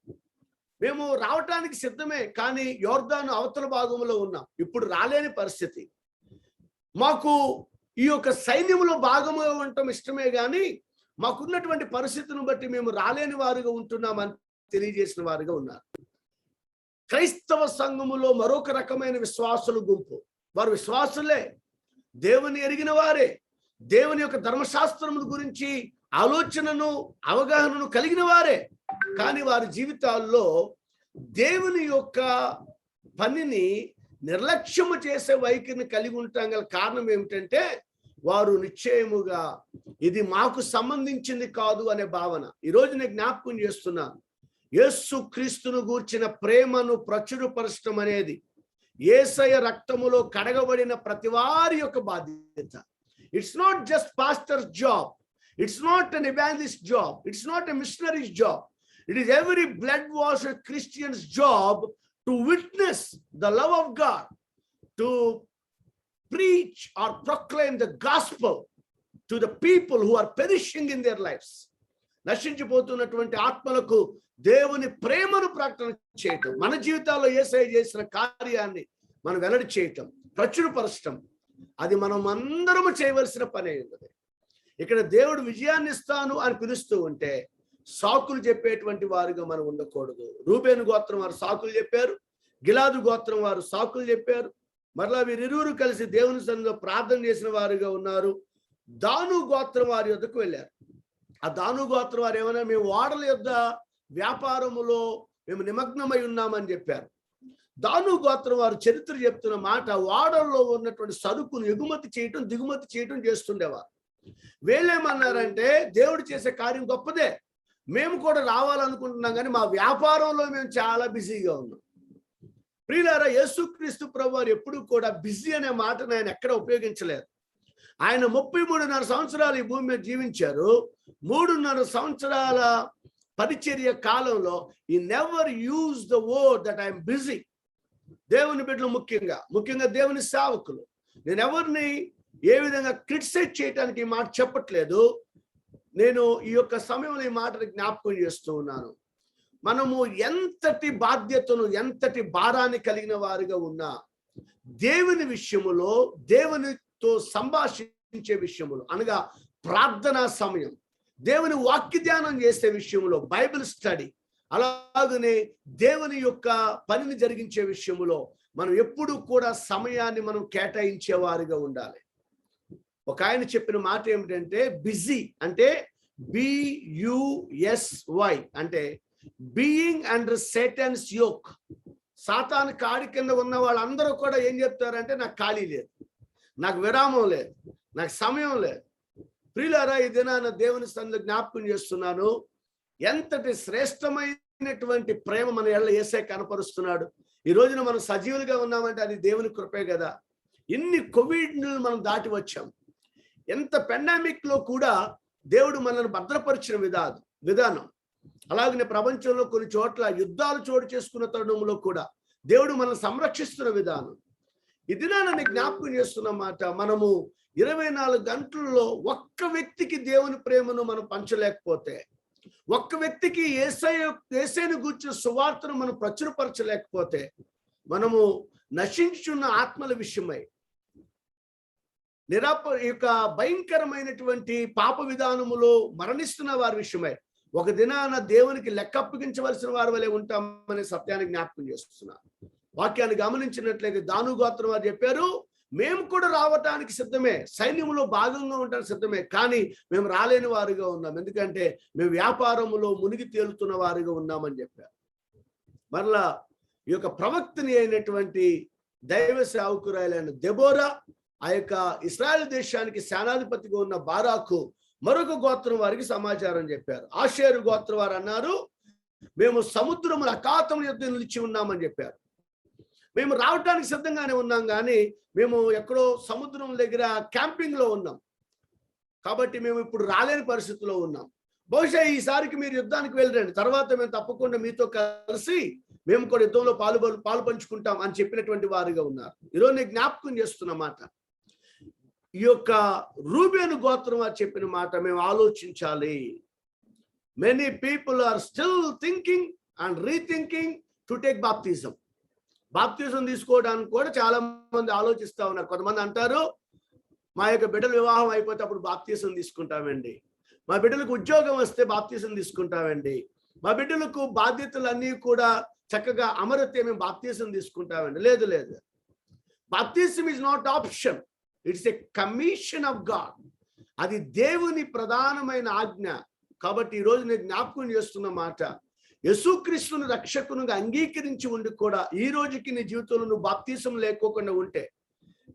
మేము రావటానికి సిద్ధమే, కానీ యోర్దాను అవతల భాగంలో ఉన్నాం, ఇప్పుడు రాలేని పరిస్థితి, మాకు ఈ యొక్క సైన్యంలో భాగముగా ఉండటం ఇష్టమే, కానీ మాకున్నటువంటి పరిస్థితిని బట్టి మేము రాలేని వారుగా ఉంటున్నామని తెలియజేసిన వారుగా ఉన్నారు. క్రైస్తవ సంఘములో మరొక రకమైన విశ్వాసుల గుంపు, వారు విశ్వాసులే, దేవుని ఎరిగిన వారే, దేవుని యొక్క ధర్మశాస్త్రముల గురించి ఆలోచనను, అవగాహనను కలిగిన వారే, కానీ వారి జీవితాల్లో దేవుని యొక్క పనిని నిర్లక్ష్యము చేసే వైఖరిని కలిగి ఉండటం గల కారణం ఏమిటంటే, వారు నిశ్చయముగా ఇది మాకు సంబంధించింది కాదు అనే భావన. ఈరోజు నేను జ్ఞాపకం చేస్తున్నాను, యేసు క్రీస్తును గూర్చిన ప్రేమను ప్రచురపరచడం అనేది యేసయ్య రక్తములో కడగబడిన ప్రతి వారి యొక్క బాధ్యత. It's not just pastors job, it's not an evangelist job, it's not a missionary's job. It is every blood washed Christian's job to witness the love of God, to preach or proclaim the gospel to the people who are perishing in their lives. నశించిపోతున్నటువంటి ఆత్మలకు దేవుని ప్రేమను ప్రకటన చేయటం, మన జీవితాల్లో యేసయ్య చేసిన కార్యాన్ని మనం వెల్లడి చేయటం, ప్రచురపరచటం, అది మనం అందరము చేయవలసిన పని అయింది. ఇక్కడ దేవుడు విజయాన్ని ఇస్తాను అని పిలుస్తూ ఉంటే సాకులు చెప్పేటువంటి వారుగా మనం ఉండకూడదు. రూబేను గోత్రం వారు సాకులు చెప్పారు, గిలాదు గోత్రం వారు సాకులు చెప్పారు. మరలా వీరిరువురు కలిసి దేవుని సన్నిధిలో ప్రార్థన చేసిన వారుగా ఉన్నారు. దాను గోత్రం వారి యొద్దకు వెళ్ళారు. ఆ దాను గోత్రం వారు ఏమైనా, మేము ఓడల యొద్ద వ్యాపారములో మేము నిమగ్నమై ఉన్నామని చెప్పారు. దాను గోత్రం వారు చరిత్ర చెప్తున్న మాట, ఓడల్లో ఉన్నటువంటి సరుకును ఎగుమతి చేయటం, దిగుమతి చేయటం చేస్తుండేవారు. వీళ్ళేమన్నారంటే, దేవుడు చేసే కార్యం గొప్పదే, మేము కూడా రావాలనుకుంటున్నాం, కానీ మా వ్యాపారంలో మేము చాలా బిజీగా ఉన్నాం. ప్రియులారా, యేసుక్రీస్తు ప్రభువారు ఎప్పుడు కూడా బిజీ అనే మాటను ఆయన ఎక్కడ ఉపయోగించలేదు. ఆయన 33.5 సంవత్సరాలు ఈ భూమి మీద జీవించారు. 3.5 సంవత్సరాల పరిచర్య కాలంలో ఈ never use the word that I'm busy. దేవుని బిడ్డలు ముఖ్యంగా దేవుని సేవకులు, నేను ఎవరిని ఏ విధంగా క్రిటిసైజ్ చేయడానికి ఈ మాట చెప్పట్లేదు. నేను ఈ యొక్క సమయంలో ఈ మాటను జ్ఞాపకం చేస్తూ ఉన్నాను. మనము ఎంతటి బాధ్యతను, ఎంతటి భారాన్ని కలిగిన వారిగా ఉన్నా దేవుని విషయములో, దేవునితో సంభాషించే విషయములో, అనగా ప్రార్థనా సమయం, దేవుని వాక్య ధ్యానం చేసే విషయంలో, బైబిల్ స్టడీ, అలాగనే దేవుని యొక్క పనిని జరిగించే విషయంలో మనం ఎప్పుడు కూడా సమయాన్ని మనం కేటాయించే వారిగా ఉండాలి. ఒక ఆయన చెప్పిన మాట ఏమిటంటే, బిజీ అంటే BUSY అంటే బీయింగ్ అండర్ సేటన్స్ యోక్. సాతాను కాడి కింద ఉన్న వాళ్ళందరూ కూడా ఏం చెప్తారంటే, నాకు ఖాళీ లేదు, నాకు విరామం లేదు, నాకు సమయం లేదు. ప్రియులారా, ఈ దినాన దేవుని సన్నిధిలో జ్ఞాపకం చేస్తున్నాను, ఎంతటి శ్రేష్టమైనటువంటి ప్రేమ మన ఎడల యేసే కనపరుస్తున్నాడు. ఈ రోజున మనం సజీవులుగా ఉన్నామంటే అది దేవుని కృపే కదా. ఇన్ని కోవిడ్ను మనం దాటి వచ్చాం. ఎంత పెండామిక్ లో కూడా దేవుడు మనల్ని భద్రపరిచిన విధానం, అలాగనే ప్రపంచంలో కొన్ని చోట్ల యుద్ధాలు చోటు చేసుకున్న తరుణంలో కూడా దేవుడు మనల్ని సంరక్షిస్తున్న విధానం. ఈ దినాన్ని జ్ఞాపకం చేస్తున్న మాట, మనము 24 గంటల్లో ఒక్క వ్యక్తికి దేవుని ప్రేమను మనం పంచలేకపోతే, ఒక్క వ్యక్తికి యేసయ్యను గూర్చిన సువార్తను మనం ప్రచురపరచలేకపోతే, మనము నశించున్న ఆత్మల విషయమై యొక్క భయంకరమైనటువంటి పాప విధానములో మరణిస్తున్న వారి విషయమై ఒక దినాన దేవునికి లెక్క అప్పగించవలసిన వారి వలె ఉంటామనే సత్యాన్ని జ్ఞాపకం చేస్తున్నారు. వాక్యాన్ని గమనించినట్లయితే దాను గోత్రం వారు చెప్పారు, మేము కూడా రావటానికి సిద్ధమే, సైన్యంలో భాగంగా ఉండడానికి సిద్ధమే, కానీ మేము రాలేని వారిగా ఉన్నాం, ఎందుకంటే మేము వ్యాపారములో మునిగి తేలుతున్న వారిగా ఉన్నామని చెప్పారు. మరలా ఈ యొక్క ప్రవక్తని అయినటువంటి దైవ సేవకురాలైన దెబోరా, ఆ యొక్క ఇశ్రాయేలు దేశానికి సేనాధిపతిగా ఉన్న బారాకు మరొక గోత్రం వారికి సమాచారం చెప్పారు. ఆషేరు గోత్రం వారు అన్నారు, మేము సముద్రముల అఖాతం యుద్ధం నిలిచి ఉన్నామని చెప్పారు. మేము రావడానికి సిద్ధంగానే ఉన్నాం, కానీ మేము ఎక్కడో సముద్రం దగ్గర క్యాంపింగ్ లో ఉన్నాం, కాబట్టి మేము ఇప్పుడు రాలేని పరిస్థితిలో ఉన్నాం. బహుశా ఈసారికి మీరు యుద్ధానికి వెళ్ళరండి, తర్వాత మేము తప్పకుండా మీతో కలిసి మేము కూడా యుద్ధంలో పాలు పంచుకుంటాం అని చెప్పినటువంటి వారిగా ఉన్నారు. ఈరోజు నేను జ్ఞాపకం చేస్తున్న మాట, ఈ యొక్క రూబేను గోత్రం వారు చెప్పిన మాట మేము ఆలోచించాలి. Many people are still thinking and rethinking to take బాప్తిజం. బాప్తిజం తీసుకోవడానికి కూడా చాలా మంది ఆలోచిస్తా ఉన్నారు. కొంతమంది అంటారు, మా యొక్క బిడ్డల వివాహం అయిపోతే అప్పుడు బాప్తిజం తీసుకుంటామండి, మా బిడ్డలకు ఉద్యోగం వస్తే బాప్తిజం తీసుకుంటామండి, మా బిడ్డలకు బాధ్యతలన్నీ కూడా చక్కగా అమరితే మేము బాప్తిజం తీసుకుంటామండి. లేదు, బాప్తిజం is not option, it's a commission of God. అది దేవుని ప్రధానమైన ఆజ్ఞ. కాబట్టి ఈరోజు నేను జ్ఞాపకం చేస్తున్న మాట, యేసుక్రీస్తును రక్షకునిగా అంగీకరించి ఉండి కూడా ఈ రోజుకి నీ జీవితంలో నువ్వు బాప్తిజం లేకోకుండా ఉంటే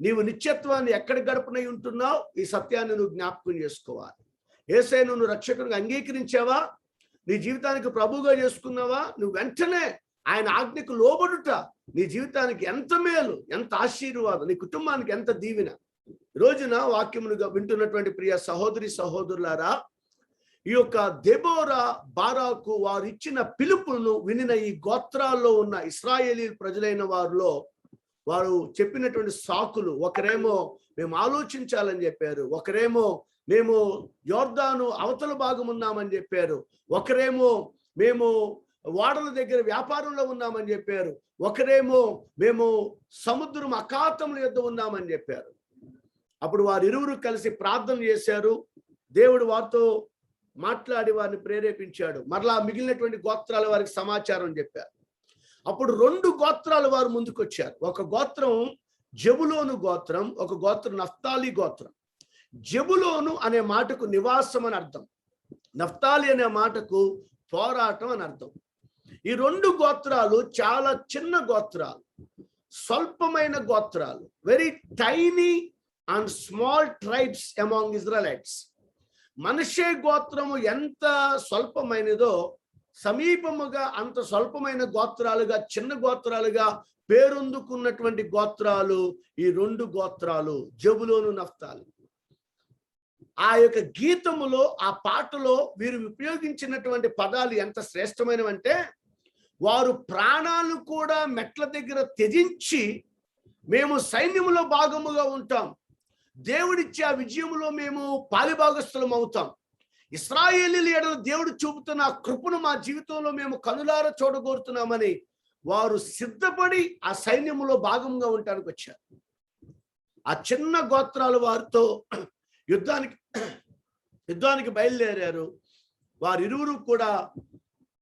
నీవు నిత్యత్వాన్ని ఎక్కడ గడపనై ఉంటున్నావు, ఈ సత్యాన్ని నువ్వు జ్ఞాపకం చేసుకోవాలి. యేసయ్యను నువ్వు రక్షకునిగా అంగీకరించావా, నీ జీవితానికి ప్రభువుగా చేసుకున్నావా, నువ్వు వెంటనే ఆయన ఆజ్ఞకు లోబడుట నీ జీవితానికి ఎంత మేలు, ఎంత ఆశీర్వాదం, నీ కుటుంబానికి ఎంత దీవెన. రోజున వాక్యమునుగా వింటున్నటువంటి ప్రియ సహోదరి సహోదరులారా, ఈ యొక్క దెబోరా, బారాకు వారు ఇచ్చిన పిలుపును వినిన ఈ గోత్రాల్లో ఉన్న ఇశ్రాయేలీ ప్రజలైన వారిలో వారు చెప్పినటువంటి సాకులు, ఒకరేమో మేము ఆలోచించాలని చెప్పారు, ఒకరేమో మేము యోర్దాను అవతల భాగం ఉన్నామని చెప్పారు, ఒకరేమో మేము ఓడల దగ్గర వ్యాపారంలో ఉన్నామని చెప్పారు, ఒకరేమో మేము సముద్రం అఖాతముల యొద్ద ఉన్నామని చెప్పారు. అప్పుడు వారు ఇరువురు కలిసి ప్రార్థన చేశారు. దేవుడు వారితో మాట్లాడి వారిని ప్రేరేపించాడు. మరలా మిగిలినటువంటి గోత్రాల వారికి సమాచారం చెప్పారు. అప్పుడు 2 గోత్రాల వారు ముందుకొచ్చారు. ఒక గోత్రం జెబులోను గోత్రం, ఒక గోత్రం నఫ్తాలి గోత్రం. జెబులోను అనే మాటకు నివాసం అని అర్థం, నఫ్తాలి అనే మాటకు పోరాటం అని అర్థం. ఈ 2 గోత్రాలు చాలా చిన్న గోత్రాలు, స్వల్పమైన గోత్రాలు, very tiny and small tribes among Israelites. Manasseh గోత్రము ఎంత స్వల్పమైనదో సమీపముగా అంత స్వల్పమైన గోత్రాలుగా, చిన్న గోత్రాలుగా పేరొందుకున్నటువంటి గోత్రాలు ఈ 2 గోత్రాలు, జెబులూను, నఫ్తాలి. ఆ యొక్క గీతములో, ఆ పాటలో వీరు ఉపయోగించినటువంటి పదాలు ఎంత శ్రేష్టమైనవంటే, వారు ప్రాణాలు కూడా మెట్ల దగ్గర త్యజించి మేము సైన్యములో భాగముగా ఉంటాం, దేవుడిచ్చే ఆ విజయములో మేము పాలిభాగస్థులం అవుతాం, ఇశ్రాయేలీయుల ఎడల దేవుడు చూపుతున్న ఆ కృపను మా జీవితంలో మేము కనులారా చూడగోరుతున్నామని వారు సిద్ధపడి ఆ సైన్యములో భాగంగా ఉండడానికి వచ్చారు. ఆ చిన్న గోత్రాలు వారితో యుద్ధానికి బయలుదేరారు. వారిరువురు కూడా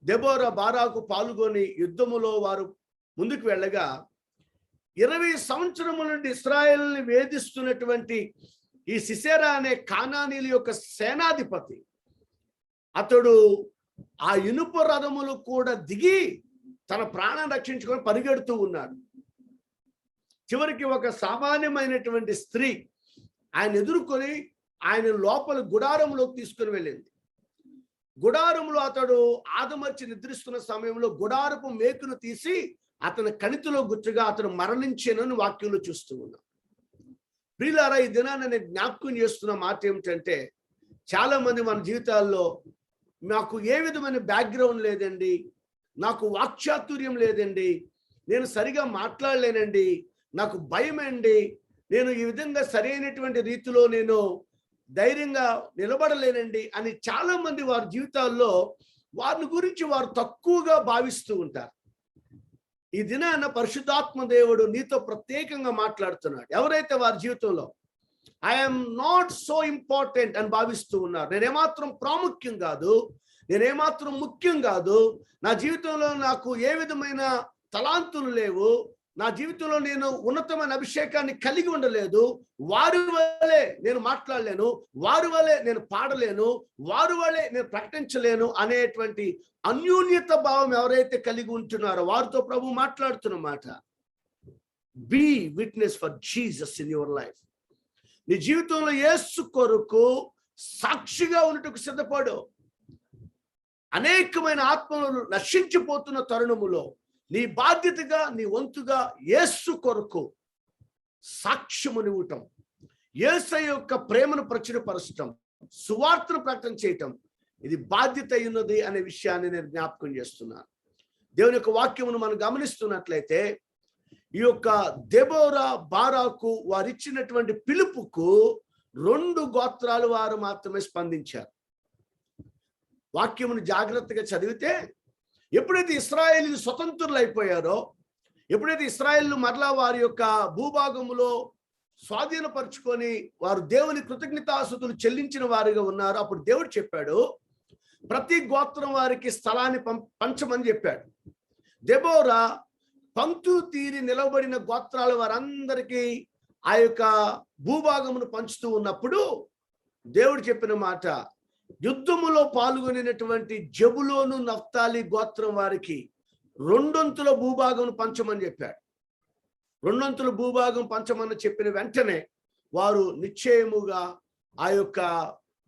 దెబోరా, బారాకు పాల్గొని యుద్ధములో వారు ముందుకు వెళ్ళగా 20 సంవత్సరముల నుండి ఇశ్రాయేలుని వేధిస్తున్నటువంటి ఈ సిసెరా అనే కానానీయుల యొక్క సేనాధిపతి, అతడు ఆ ఇనుప రథములు కూడా దిగి తన ప్రాణం రక్షించుకొని పరిగెడుతూ ఉన్నాడు. చివరికి ఒక సామాన్యమైనటువంటి స్త్రీ ఆయన ఎదుర్కొని ఆయన లోపల గుడారంలోకి తీసుకుని వెళ్ళింది. గుడారంలో అతడు ఆదమర్చి నిద్రిస్తున్న సమయంలో గుడారపు మేకును తీసి అతని కణితిలో గుచ్చగా అతను మరణించేనని వాక్యంలో చూస్తూ ఉన్నాం. ప్రియులారా, ఈ దినాన్ని నేను జ్ఞాపకం చేస్తున్న మాట ఏమిటంటే, చాలా మంది మన జీవితాల్లో నాకు ఏ విధమైన బ్యాక్గ్రౌండ్ లేదండి, నాకు వాక్చాతుర్యం లేదండి, నేను సరిగా మాట్లాడలేనండి, నాకు భయం అండి, నేను ఈ విధంగా సరైనటువంటి రీతిలో నేను ధైర్యంగా నిలబడలేనండి అని చాలా మంది వారి జీవితాల్లో వారిని గురించి వారు తక్కువగా భావిస్తూ ఉంటారు. ఈ దినాన పరిశుద్ధాత్మ దేవుడు నీతో ప్రత్యేకంగా మాట్లాడుతున్నాడు. ఎవరైతే వారి జీవితంలో ఐఎమ్ నాట్ సో ఇంపార్టెంట్ అని భావిస్తూ ఉన్నారు, నేనేమాత్రం ప్రాముఖ్యం కాదు, నేనేమాత్రం ముఖ్యం కాదు, నా జీవితంలో నాకు ఏ విధమైన తలాంతులు లేవు, నా జీవితంలో నేను ఉన్నతమైన అభిషేకాన్ని కలిగి ఉండలేదు, వారి వలె నేను మాట్లాడలేను, వారి వలె నేను పాడలేను, వారి వలె నేను ప్రకటించలేను అనేటువంటి అన్యోన్యత భావం ఎవరైతే కలిగి ఉంటున్నారో వారితో ప్రభు మాట్లాడుతున్న మాట, be witness for Jesus in your life. నీ జీవితంలో యేసు కొరకు సాక్షిగా ఉన్నట్టుకు సిద్ధపడు. అనేకమైన ఆత్మలు నశించిపోతున్న తరుణములో నీ బాధ్యతగా, నీ వంతుగా యేసు కొరకు సాక్ష్యమునివ్వటం, యేసయ్య యొక్క ప్రేమను ప్రచురపరచటం, సువార్తను ప్రకటన చేయటం, ఇది బాధ్యత అయినది అనే విషయాన్ని నేను జ్ఞాపకం చేస్తున్నాను. దేవుని యొక్క వాక్యమును మనం గమనిస్తున్నట్లయితే ఈ యొక్క దెబోరా, బారాకు వారిచ్చినటువంటి పిలుపుకు 2 గోత్రాలు వారు మాత్రమే స్పందించారు. వాక్యమును జాగ్రత్తగా చదివితే ఎప్పుడైతే ఇశ్రాయేలీయులు స్వతంత్రులు అయిపోయారో, ఎప్పుడైతే ఇశ్రాయేలు మరలా వారి యొక్క భూభాగములో స్వాధీనపరుచుకొని వారు దేవుని కృతజ్ఞతాస్తుతులు చెల్లించిన వారిగా ఉన్నారో, అప్పుడు దేవుడు చెప్పాడు ప్రతి గోత్రం వారికి స్థలాన్ని పంచమని చెప్పాడు. దెబోరా పంక్తు తీరి నిలబడిన గోత్రాల వారందరికీ ఆ యొక్క భూభాగమును పంచుతూ ఉన్నప్పుడు దేవుడు చెప్పిన మాట, యుద్ధములో పాల్గొనినటువంటి జెబులోను, నఫ్తాలి గోత్రం వారికి 2 భూభాగం పంచమని చెప్పాడు. 2 భూభాగం పంచమని చెప్పిన వెంటనే వారు నిశ్చయముగా ఆ యొక్క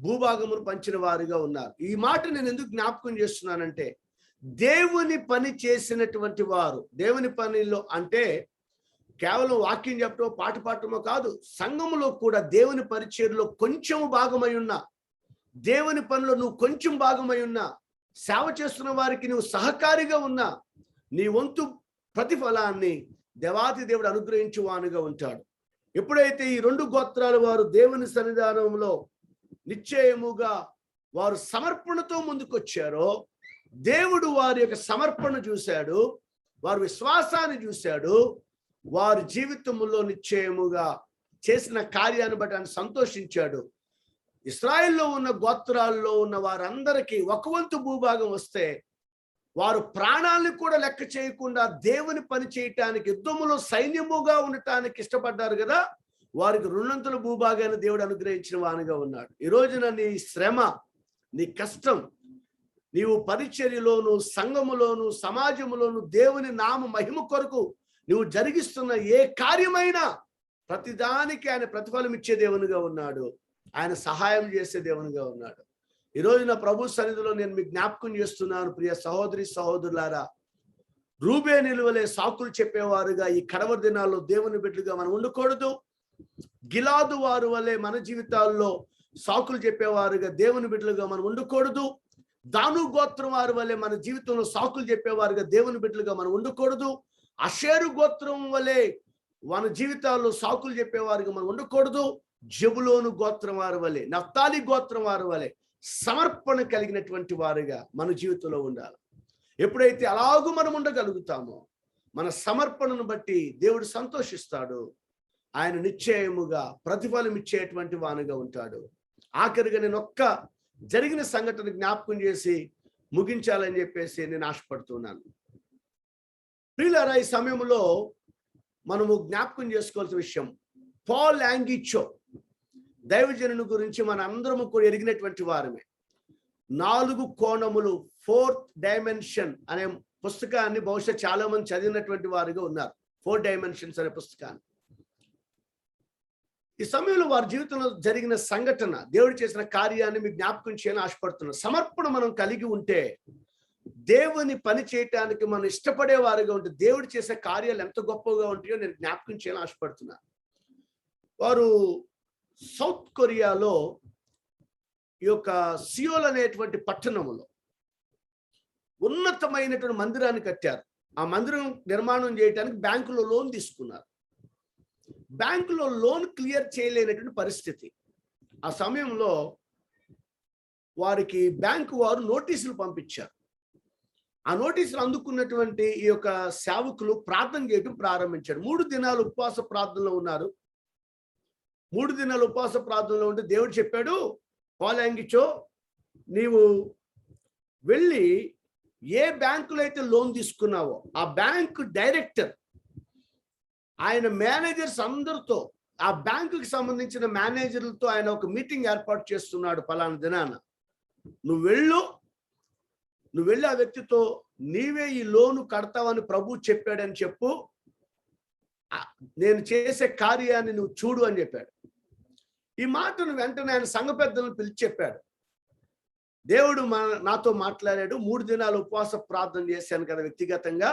భూభాగమును పంచిన వారిగా ఉన్నారు. ఈ మాట నేను ఎందుకు జ్ఞాపకం చేస్తున్నానంటే, దేవుని పని చేసినటువంటి వారు, దేవుని పనిలో అంటే కేవలం వాక్యం చెప్పడమో పాట పాడటమో కాదు, సంఘములో కూడా దేవుని పరిచర్యలో కొంచెం భాగమై ఉన్నా, దేవుని పనిలో నువ్వు కొంచెం భాగమై ఉన్నా, సేవ చేస్తున్న వారికి నువ్వు సహకారిగా ఉన్నా, నీ వంతు ప్రతిఫలాన్ని దేవాతి దేవుడు అనుగ్రహించువానుగా ఉంటాడు. ఎప్పుడైతే ఈ 2 గోత్రాల వారు దేవుని సన్నిధానంలో నిశ్చయముగా వారు సమర్పణతో ముందుకొచ్చారో, దేవుడు వారి యొక్క సమర్పణ చూశాడు, వారి విశ్వాసాన్ని చూశాడు, వారి జీవితంలో నిశ్చయముగా చేసిన కార్యాన్ని బట్టి ఆయన సంతోషించాడు. ఇశ్రాయేల్లో ఉన్న గోత్రాల్లో ఉన్న వారందరికీ 1 భూభాగం వస్తే వారు ప్రాణాలను కూడా లెక్క చేయకుండా దేవుని పని చేయటానికి, యుద్ధములో సైన్యముగా ఉండటానికి ఇష్టపడ్డారు కదా, వారికి 2 భూభాగాన్ని దేవుడు అనుగ్రహించిన వానిగా ఉన్నాడు. ఈ రోజున నీ శ్రమ, నీ కష్టం, నీవు పరిచర్యలోను, సంఘములోను, సమాజములోను దేవుని నామ మహిమ కొరకు నువ్వు జరిగిస్తున్న ఏ కార్యమైనా ప్రతిదానికి ఆయన ప్రతిఫలం ఇచ్చే దేవునిగా ఉన్నాడు, ఆయన సహాయం చేసే దేవునిగా ఉన్నాడు. ఈ రోజున ప్రభు సన్నిధిలో నేను మీకు జ్ఞాపకం చేస్తున్నాను, ప్రియ సహోదరి సహోదరులారా, రూబేనీయుల వలె సాకులు చెప్పేవారుగా ఈ కడవరి దినాల్లో దేవుని బిడ్డలుగా మనం ఉండకూడదు. గిలాదు వారు వలె మన జీవితాల్లో సాకులు చెప్పేవారుగా దేవుని బిడ్డలుగా మనం ఉండకూడదు. దాను గోత్రం వారి వలె మన జీవితంలో సాకులు చెప్పేవారుగా దేవుని బిడ్డలుగా మనం ఉండకూడదు. అషేరు గోత్రం వలె మన జీవితాల్లో సాకులు చెప్పేవారుగా మనం ఉండకూడదు. జెబులోను గోత్రం వారి వలె, నఫ్తాలి గోత్రం వారి వలె సమర్పణ కలిగినటువంటి వారుగా మన జీవితంలో ఉండాలి. ఎప్పుడైతే అలాగూ మనం ఉండగలుగుతామో మన సమర్పణను బట్టి దేవుడు సంతోషిస్తాడు. ఆయన నిశ్చయముగా ప్రతిఫలం ఇచ్చేటువంటి వానుగా ఉంటాడు. ఆఖరిగా నేను ఒక్క జరిగిన సంఘటన జ్ఞాపకం చేసి ముగించాలని చెప్పేసి నేను ఆశపడుతున్నాను. ప్రియులారా, ఈ సమయంలో మనము జ్ఞాపకం చేసుకోవాల్సిన విషయం, పాల్ యాంగిచో దైవజనుని గురించి మన అందరము కూడా ఎరిగినటువంటి వారమే. 4 కోణములు, 4th డైమెన్షన్ అనే పుస్తకాన్ని బహుశా చాలా మంది చదివినటువంటి వారుగా ఉన్నారు. 4 డైమెన్షన్స్ అనే పుస్తకాన్ని. ఈ సమయంలో వారి జీవితంలో జరిగిన సంఘటన, దేవుడు చేసిన కార్యాన్ని మీకు జ్ఞాపకం చేయాలని ఆశపడుతున్నాను. సమర్పణ మనం కలిగి ఉంటే, దేవుని పని చేయటానికి మనం ఇష్టపడే వారుగా ఉంటే, దేవుడు చేసే కార్యాలు ఎంత గొప్పగా ఉంటాయో నేను జ్ఞాపకం చేయాలని ఆశపడుతున్నాను. వారు సౌత్ కొరియాలో ఈ యొక్క సియోల్ అనేటువంటి పట్టణంలో ఉన్నతమైనటువంటి మందిరాన్ని కట్టారు. ఆ మందిరం నిర్మాణం చేయడానికి బ్యాంకులో లోన్ తీసుకున్నారు. బ్యాంకులో లోన్ క్లియర్ చేయలేనటువంటి పరిస్థితి. ఆ సమయంలో వారికి బ్యాంకు వారు నోటీసులు పంపించారు. ఆ నోటీసులు అందుకున్నటువంటి ఈ యొక్క సేవకులు ప్రార్థన చేయడం ప్రారంభించారు. 3 దినాలు ఉపవాస ప్రార్థనలో ఉన్నారు. 3 దినాలు ఉపవాస ప్రార్థనలో ఉంటే దేవుడు చెప్పాడు, పాల్ యాంగిచో, నీవు వెళ్ళి ఏ బ్యాంకులో అయితే లోన్ తీసుకున్నావో ఆ బ్యాంకు డైరెక్టర్, ఆయన మేనేజర్స్ అందరితో, ఆ బ్యాంకుకి సంబంధించిన మేనేజర్లతో ఆయన ఒక మీటింగ్ ఏర్పాటు చేస్తున్నాడు. పలానా దినాన నువ్వు వెళ్ళి ఆ వ్యక్తితో నీవే ఈ లోను కడతావని ప్రభు చెప్పాడని చెప్పు, నేను చేసే కార్యాన్ని నువ్వు చూడు అని చెప్పాడు. ఈ మాటను వెంటనే ఆయన సంఘ పెద్దలను పిలిచి చెప్పాడు. దేవుడు నాతో మాట్లాడాడు. 3 దినాలు ఉపవాస ప్రార్థన చేశాను కదా వ్యక్తిగతంగా.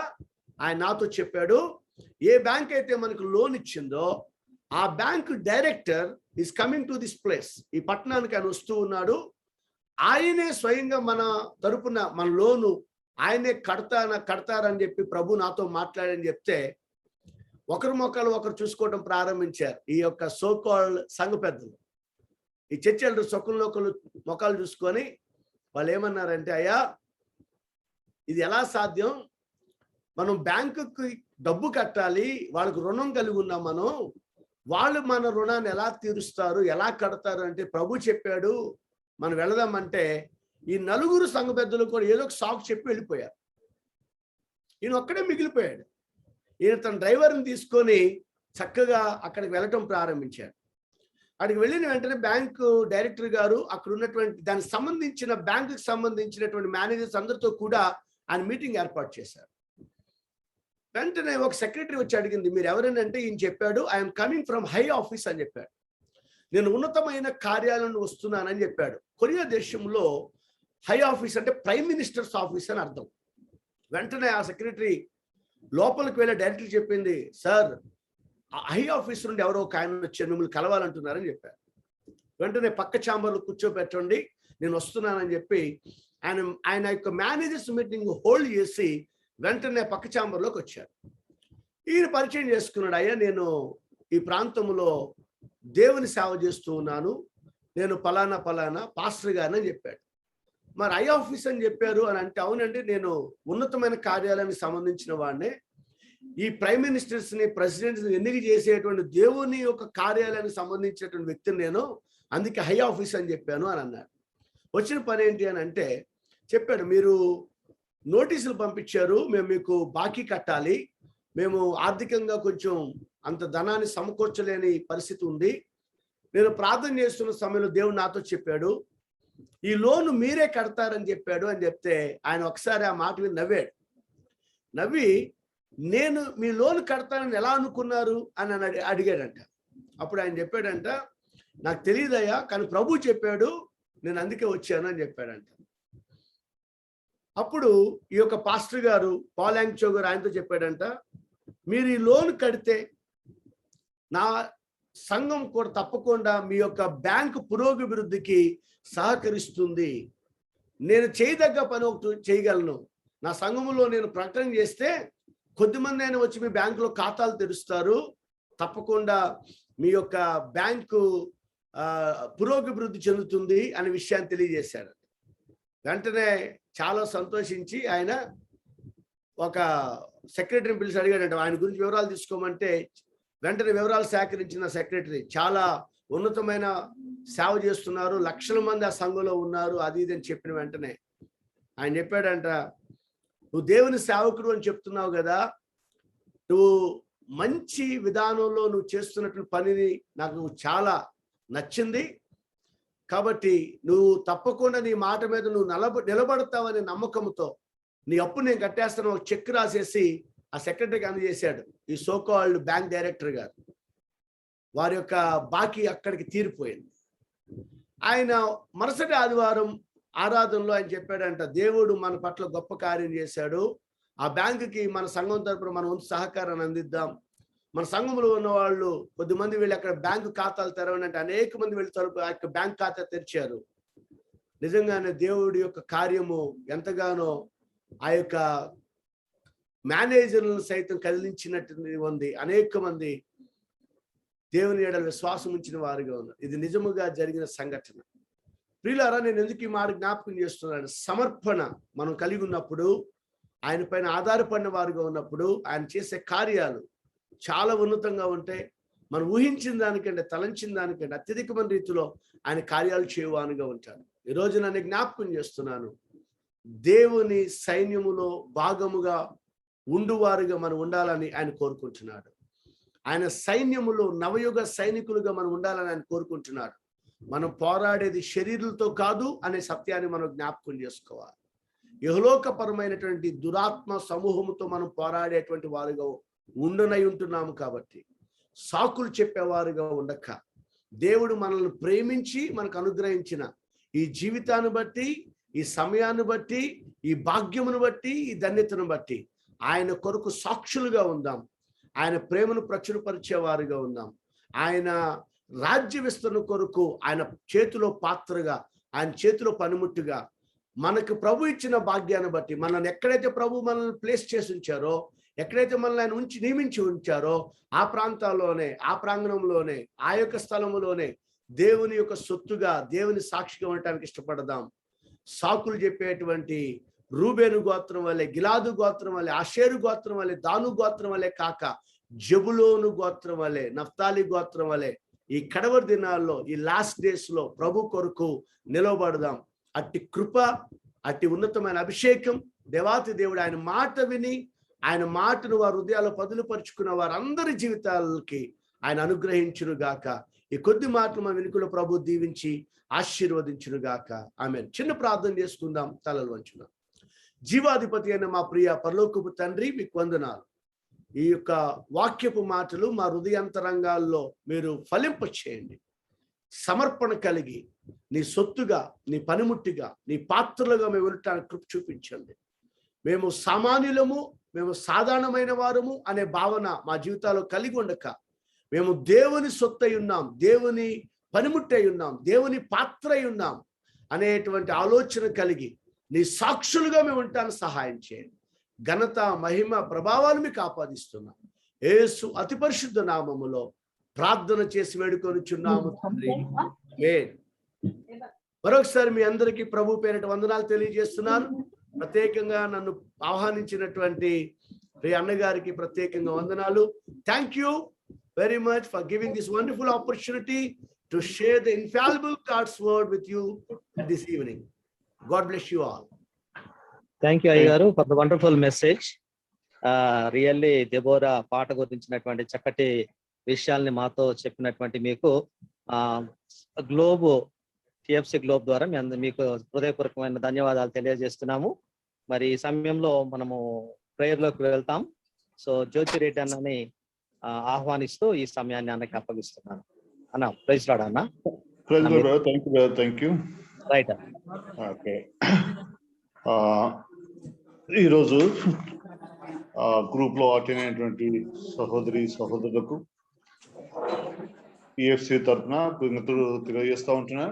ఆయన నాతో చెప్పాడు, ఏ బ్యాంక్ అయితే మనకు లోన్ ఇచ్చిందో ఆ bank director is coming to this place. ఈ పట్టణానికి ఆయన వస్తూ ఉన్నాడు. ఆయనే స్వయంగా మన తరపున మన లోను ఆయనే కడతారని చెప్పి ప్రభు నాతో మాట్లాడని చెప్తే ఒకరి మొక్కలు ఒకరు చూసుకోవడం ప్రారంభించారు. ఈ యొక్క సోకాల్డ్ సంఘ పెద్దలు, ఈ చర్చ్ ఎల్డర్స్ ఒకరు మొక్కలు చూసుకొని వాళ్ళు ఏమన్నారంటే, అయ్యా ఇది ఎలా సాధ్యం, మనం బ్యాంకుకి డబ్బు కట్టాలి, వాళ్ళకు రుణం కలిగి ఉన్నాం, వాళ్ళు మన రుణాన్ని ఎలా తీరుస్తారు, ఎలా కడతారు అంటే ప్రభు చెప్పాడు మనం వెళదామంటే ఈ 4 సంఘ పెద్దలు కూడా ఏదో ఒక సాకు చెప్పి వెళ్ళిపోయారు. ఈయన ఒక్కడే మిగిలిపోయాడు. ఈయన తన డ్రైవర్ని తీసుకొని చక్కగా అక్కడికి వెళ్ళటం ప్రారంభించాడు. అక్కడికి వెళ్ళిన వెంటనే బ్యాంకు డైరెక్టర్ గారు అక్కడ ఉన్నటువంటి దానికి సంబంధించిన బ్యాంకుకి సంబంధించినటువంటి మేనేజర్స్ అందరితో కూడా ఆయన మీటింగ్ ఏర్పాటు చేశారు. వెంటనే ఒక సెక్రటరీ వచ్చి అడిగింది, మీరు ఎవరైనా? ఈయన చెప్పాడు, I'm coming from high office అని చెప్పాడు. నేను ఉన్నతమైన కార్యాలయం వస్తున్నానని చెప్పాడు. కొరియా దేశంలో హై ఆఫీస్ అంటే ప్రైమ్ మినిస్టర్స్ ఆఫీస్ అని అర్థం. వెంటనే ఆ సెక్రటరీ లోపలికి వెళ్ళే డైరెక్టర్ చెప్పింది, సార్ హై ఆఫీస్ నుండి ఎవరో ఒక ఆయన వచ్చారు, మిమ్మల్ని కలవాలంటున్నారని చెప్పారు. వెంటనే పక్క ఛాంబర్లో కూర్చోబెట్టండి, నేను వస్తున్నానని చెప్పి ఆయన యొక్క మేనేజర్స్ మీటింగ్ హోల్డ్ చేసి వెంటనే పక్క ఛాంబర్లోకి వచ్చారు. ఈయన పరిచయం చేసుకున్నాడు, అయ్యా నేను ఈ ప్రాంతంలో దేవుని సేవ చేస్తూ ఉన్నాను, నేను పలానా పాస్టర్ గారిని అని చెప్పాడు. మరి ఐ ఆఫీస్ అని చెప్పారు అని అంటే, అవునండి నేను ఉన్నతమైన కార్యాలయానికి సంబంధించిన వాడినే, ఈ ప్రైమ్ మినిస్టర్స్ ని ప్రెసిడెంట్స్ ఎన్నిక చేసేటువంటి దేవుని యొక్క కార్యాలయానికి సంబంధించినటువంటి వ్యక్తిని నేను, అందుకే హై ఆఫీస్ అని చెప్పాను అని అన్నాడు. వచ్చిన పని ఏంటి అని అంటే చెప్పాడు, మీరు నోటీసులు పంపించారు, మేము మీకు బాకీ కట్టాలి, మేము ఆర్థికంగా కొంచెం అంత ధనాన్ని సమకూర్చలేని పరిస్థితి ఉంది, నేను ప్రార్థన చేస్తున్న సమయంలో దేవుడు నాతో చెప్పాడు ఈ లోను మీరే కడతారని చెప్పాడు అని చెప్తే ఆయన ఒకసారి ఆ మాట విని నవ్వి నేను మీ లోన్ కడతానని ఎలా అనుకున్నారు అని అడిగాడంట. అప్పుడు ఆయన చెప్పాడంట, నాకు తెలియదయ్యా, కానీ ప్రభు చెప్పాడు నేను అందుకే వచ్చాను అని చెప్పాడంట. అప్పుడు ఈ యొక్క పాస్టర్ గారు పాల్ యాంగ్చో గారు ఆయనతో చెప్పాడంట, మీరు ఈ లోన్ కడితే నా సంఘం కూడా తప్పకుండా మీ యొక్క బ్యాంకు పురోగభివృద్ధికి సహకరిస్తుంది. నేను చేయదగ్గ పని ఒకటి చేయగలను. నా సంఘములో నేను ప్రకటన చేస్తే కొద్దిమంది అయినా వచ్చి మీ బ్యాంకులో ఖాతాలు తెరుస్తారు. తప్పకుండా మీ యొక్క బ్యాంకు పురోగభివృద్ధి చెందుతుంది అనే విషయాన్ని తెలియజేశాడు. వెంటనే చాలా సంతోషించి ఆయన ఒక సెక్రటరీని పిలిచి అడిగాడంట, ఆయన గురించి వివరాలు తీసుకోమంటే వెంటనే వివరాలు సేకరించిన సెక్రటరీ, చాలా ఉన్నతమైన సేవ చేస్తున్నారు, లక్షల మంది ఆ సంఘంలో ఉన్నారు, అది ఇది అని చెప్పిన వెంటనే ఆయన చెప్పాడంట, నువ్వు దేవుని సేవకుడు అని చెప్తున్నావు కదా, నువ్వు మంచి విధానంలో నువ్వు చేస్తున్నటువంటి పనిని నాకు చాలా నచ్చింది. కాబట్టి నువ్వు తప్పకుండా నీ మాట మీద నువ్వు నిలబడతావనే నమ్మకంతో నీ అప్పు నేను కట్టేస్తాను ఒక చెక్ రాసేసి ఆ సెక్రటరీకి అందజేశాడు. ఈ సోకాల్డ్ బ్యాంక్ డైరెక్టర్ గారు వారి యొక్క బాకీ అక్కడికి తీరిపోయింది. ఆయన మరుసటి ఆదివారం ఆరాధనలో ఆయన చెప్పాడంట, దేవుడు మన పట్ల గొప్ప కార్యం చేశాడు, ఆ బ్యాంకుకి మన సంఘం తరపున మన వంతు సహకారాన్ని అందిద్దాం. మన సంఘంలో ఉన్న వాళ్ళు కొద్దిమంది వీళ్ళు అక్కడ బ్యాంకు ఖాతాలు తెరవనంటే అనేక మంది వీళ్ళు తరపు ఆ యొక్క బ్యాంక్ ఖాతా తెరిచారు. నిజంగానే దేవుడి యొక్క కార్యము ఎంతగానో ఆ యొక్క మేనేజర్లను సైతం కదిలించినట్టు ఉంది. అనేక మంది దేవుని ఎడల విశ్వాసం ఉంచిన వారుగా ఉన్నారు. ఇది నిజముగా జరిగిన సంఘటన. ప్రియులారా, నేను ఎందుకు ఈ మాట జ్ఞాపకం చేస్తున్నాను? సమర్పణ మనం కలిగి ఉన్నప్పుడు, ఆయన పైన ఆధారపడిన వారుగా ఉన్నప్పుడు ఆయన చేసే కార్యాలు చాలా ఉన్నతంగా ఉంటాయి. మనం ఊహించిన దానికంటే, తలంచిన దానికంటే అత్యధికమైన రీతిలో ఆయన కార్యాలు చేయవానుగా ఉంటాడు. ఈరోజు నన్ను జ్ఞాపకం చేస్తున్నాను, దేవుని సైన్యములో భాగముగా ఉండువారుగా మనం ఉండాలని ఆయన కోరుకుంటున్నాడు. ఆయన సైన్యములో నవయుగ సైనికులుగా మనం ఉండాలని ఆయన కోరుకుంటున్నాడు. మనం పోరాడేది శరీరులతో కాదు అనే సత్యాన్ని మనం జ్ఞాపకం చేసుకోవాలి. యహలోకపరమైనటువంటి దురాత్మ సమూహముతో మనం పోరాడేటువంటి వారుగా ఉండనై ఉంటున్నాము. కాబట్టి సాకులు చెప్పేవారుగా ఉండక, దేవుడు మనల్ని ప్రేమించి మనకు అనుగ్రహించిన ఈ జీవితాన్ని బట్టి, ఈ సమయాన్ని బట్టి, ఈ భాగ్యమును బట్టి, ఈ ధన్యతను బట్టి ఆయన కొరకు సాక్షులుగా ఉందాం. ఆయన ప్రేమను ప్రచురపరిచేవారుగా ఉందాం. ఆయన రాజ్య విస్తరణ కొరకు ఆయన చేతిలో పాత్రగా, ఆయన చేతిలో పనిముట్టుగా, మనకు ప్రభు ఇచ్చిన భాగ్యాన్ని బట్టి మనల్ని ఎక్కడైతే ప్రభు మనల్ని ప్లేస్ చేసి ఉంచారో, ఎక్కడైతే మనల్ని ఆయన నియమించి ఉంచారో ఆ ప్రాంతాల్లోనే, ఆ ప్రాంగణంలోనే, ఆ యొక్క స్థలములోనే దేవుని యొక్క సొత్తుగా, దేవుని సాక్షిగా ఉండటానికి ఇష్టపడదాం. సాకులు చెప్పేటువంటి రూబేను గోత్రం వల్లే, గిలాదు గోత్రం వల్లే, ఆషేరు గోత్రం వల్లే, దాను గోత్రం వల్లే కాక జబులోను గోత్రం వల్లే, నఫ్తాలి గోత్రం వల్లే ఈ కడవరి దినాల్లో, ఈ లాస్ట్ డేస్ లో ప్రభు కొరకు నిలవబడదాం. అట్టి కృప, అట్టి ఉన్నతమైన అభిషేకం దేవాతి దేవుడు ఆయన మాట విని, ఆయన మాటను వారి హృదయాల్లో పదులుపరుచుకున్న వారందరి జీవితాలకి ఆయన అనుగ్రహించును గాక. ఈ కొద్ది మాటలు మన వెనుకలో ప్రభు దీవించి ఆశీర్వదించును గాక. ఆమేన్. చిన్న ప్రార్థన చేసుకుందాం, తలలు వంచుదాం. జీవాధిపతి అయిన మా ప్రియ పరలోకపు తండ్రి, మీకు వందనాలు. ఈ యొక్క వాక్యపు మాటలు మా హృదయాంతరంగాల్లో మీరు ఫలింప చేయండి. సమర్పణ కలిగి నీ సొత్తుగా, నీ పనిముట్టిగా, నీ పాత్రలుగా మేము వెళ్ళటానికి కృప చూపించండి. మేము సామాన్యులము, మేము సాధారణమైన వారము అనే భావన మా జీవితాల్లో కలిగి ఉండక, మేము దేవుని సొత్తై ఉన్నాం, దేవుని పనిముట్టై ఉన్నాం, దేవుని పాత్ర అయి ఉన్నాం అనేటువంటి ఆలోచన కలిగి నీ సాక్షులుగా మేము ఉండటానికి సహాయం చేయండి. ఘనత, మహిమ, ప్రభావాలు మీకు ఆపాదిస్తున్నాం. యేసు అతి పరిశుద్ధ నామములో ప్రార్థన చేసి వేడుకొనుచున్నాము తండ్రి. ఆమేన్. మరొకసారి మీ అందరికీ ప్రభు పేరిట వందనాలు తెలియజేస్తున్నాను. ప్రత్యేకంగా నన్ను ఆహ్వానించినటువంటి ప్రియ అన్నగారికి ప్రత్యేకంగా వందనాలు. Thank you very much for giving this wonderful opportunity to share the infallible God's word with you this evening. God bless you all. Thank you అయ్యగారు for the wonderful message. Really Deborah పాట గురించినటువంటి చక్కటి విషయాల్ని మాతో చెప్పినటువంటి మీకు globe, TFC globe ద్వారా మీకు హృదయపూర్వకమైన ధన్యవాదాలు తెలియజేస్తున్నాము. మరి ఈ సమయంలో మనము ప్రేయర్ లోకి వెళ్తాం. సో జ్యోతి రెడ్డి అన్నని ఆహ్వానిస్తూ ఈ సమయాన్ని అన్నకి అప్పగిస్తున్నాను. అన్న ప్రైజ్ లార్డ్ అన్న. Thank you. రైట్. ఓకే. ఈరోజు గ్రూప్ లో అటెండ్ అయినటువంటి సహోదరి సహోదరులకు పిఎఫ్సి తరఫున కృతజ్ఞతలు తెలియజేస్తా ఉంటున్నా.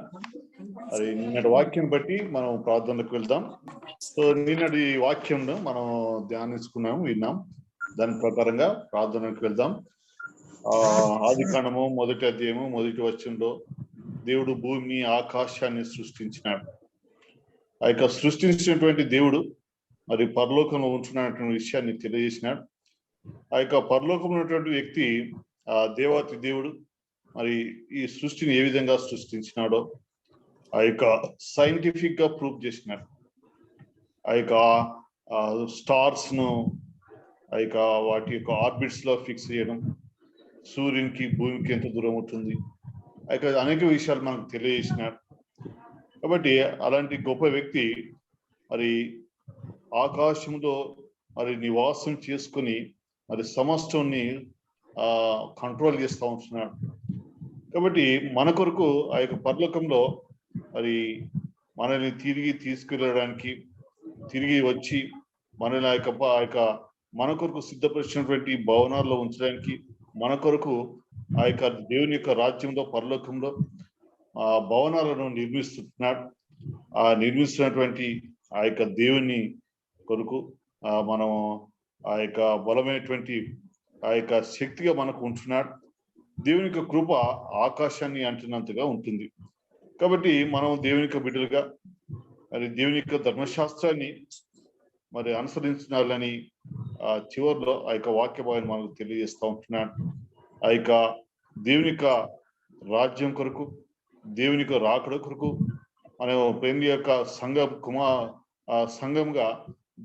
అది నిన్నటి వాక్యం బట్టి మనం ప్రార్థనలకు వెళ్దాం. సో నిన్నటి వాక్యం మనం ధ్యానించుకున్నాం, విన్నాం. దాని ప్రకారంగా ప్రార్థనకు వెళ్దాం. ఆదికాండము 1వ అధ్యాయము 1వ వచనంలో దేవుడు భూమి ఆకాశాన్ని సృష్టించినాడు. ఆ యొక్క సృష్టించినటువంటి దేవుడు మరి పరలోకంలో ఉంటున్నటువంటి విషయాన్ని తెలియజేసినాడు. ఆ యొక్క పరలోకంలో ఉన్నటువంటి వ్యక్తి ఆ దేవాతి దేవుడు మరి ఈ సృష్టిని ఏ విధంగా సృష్టించినాడో ఆ యొక్క సైంటిఫిక్ గా ప్రూవ్ చేసినాడు. ఆ యొక్క స్టార్స్ ను ఆ యొక్క వాటి యొక్క ఆర్బిట్స్ లో ఫిక్స్ చేయడం, సూర్యునికి భూమికి ఎంత దూరం ఉంటుంది, ఆ యొక్క అనేక విషయాలు మనకు తెలియజేసినాడు. కాబట్టి అలాంటి గొప్ప వ్యక్తి మరి ఆకాశంలో మరి నివాసం చేసుకుని మరి సమస్తాన్ని కంట్రోల్ చేస్తూ ఉంటున్నాడు. కాబట్టి మన కొరకు ఆ యొక్క పరలోకంలో మరి మనల్ని తిరిగి తీసుకెళ్ళడానికి, తిరిగి వచ్చి మనల్ని ఆ యొక్క మన కొరకు సిద్ధపరిచినటువంటి భవనాల్లో ఉంచడానికి, మన కొరకు ఆ యొక్క దేవుని యొక్క రాజ్యంలో పరలోకంలో ఆ భవనాలను నిర్మిస్తున్నాడు. ఆ నిర్మిస్తున్నటువంటి ఆ యొక్క దేవుని కొరకు మనం ఆ యొక్క బలమైనటువంటి ఆ యొక్క శక్తిగా మనకు ఉంటున్నాడు. దేవుని యొక్క కృప ఆకాశాన్ని అంటున్నంతగా ఉంటుంది. కాబట్టి మనం దేవుని యొక్క బిడ్డలుగా మరి దేవుని యొక్క ధర్మశాస్త్రాన్ని మరి అనుసరించాలని చివరిలో ఆ యొక్క వాక్య భావాన్ని మనకు తెలియజేస్తూ ఉంటున్నాడు. ఆ యొక్క దేవుని యొక్క రాజ్యం కొరకు, దేవుని యొక్క రాకడ కొరకు మనం ప్రేమ యొక్క సంఘంగా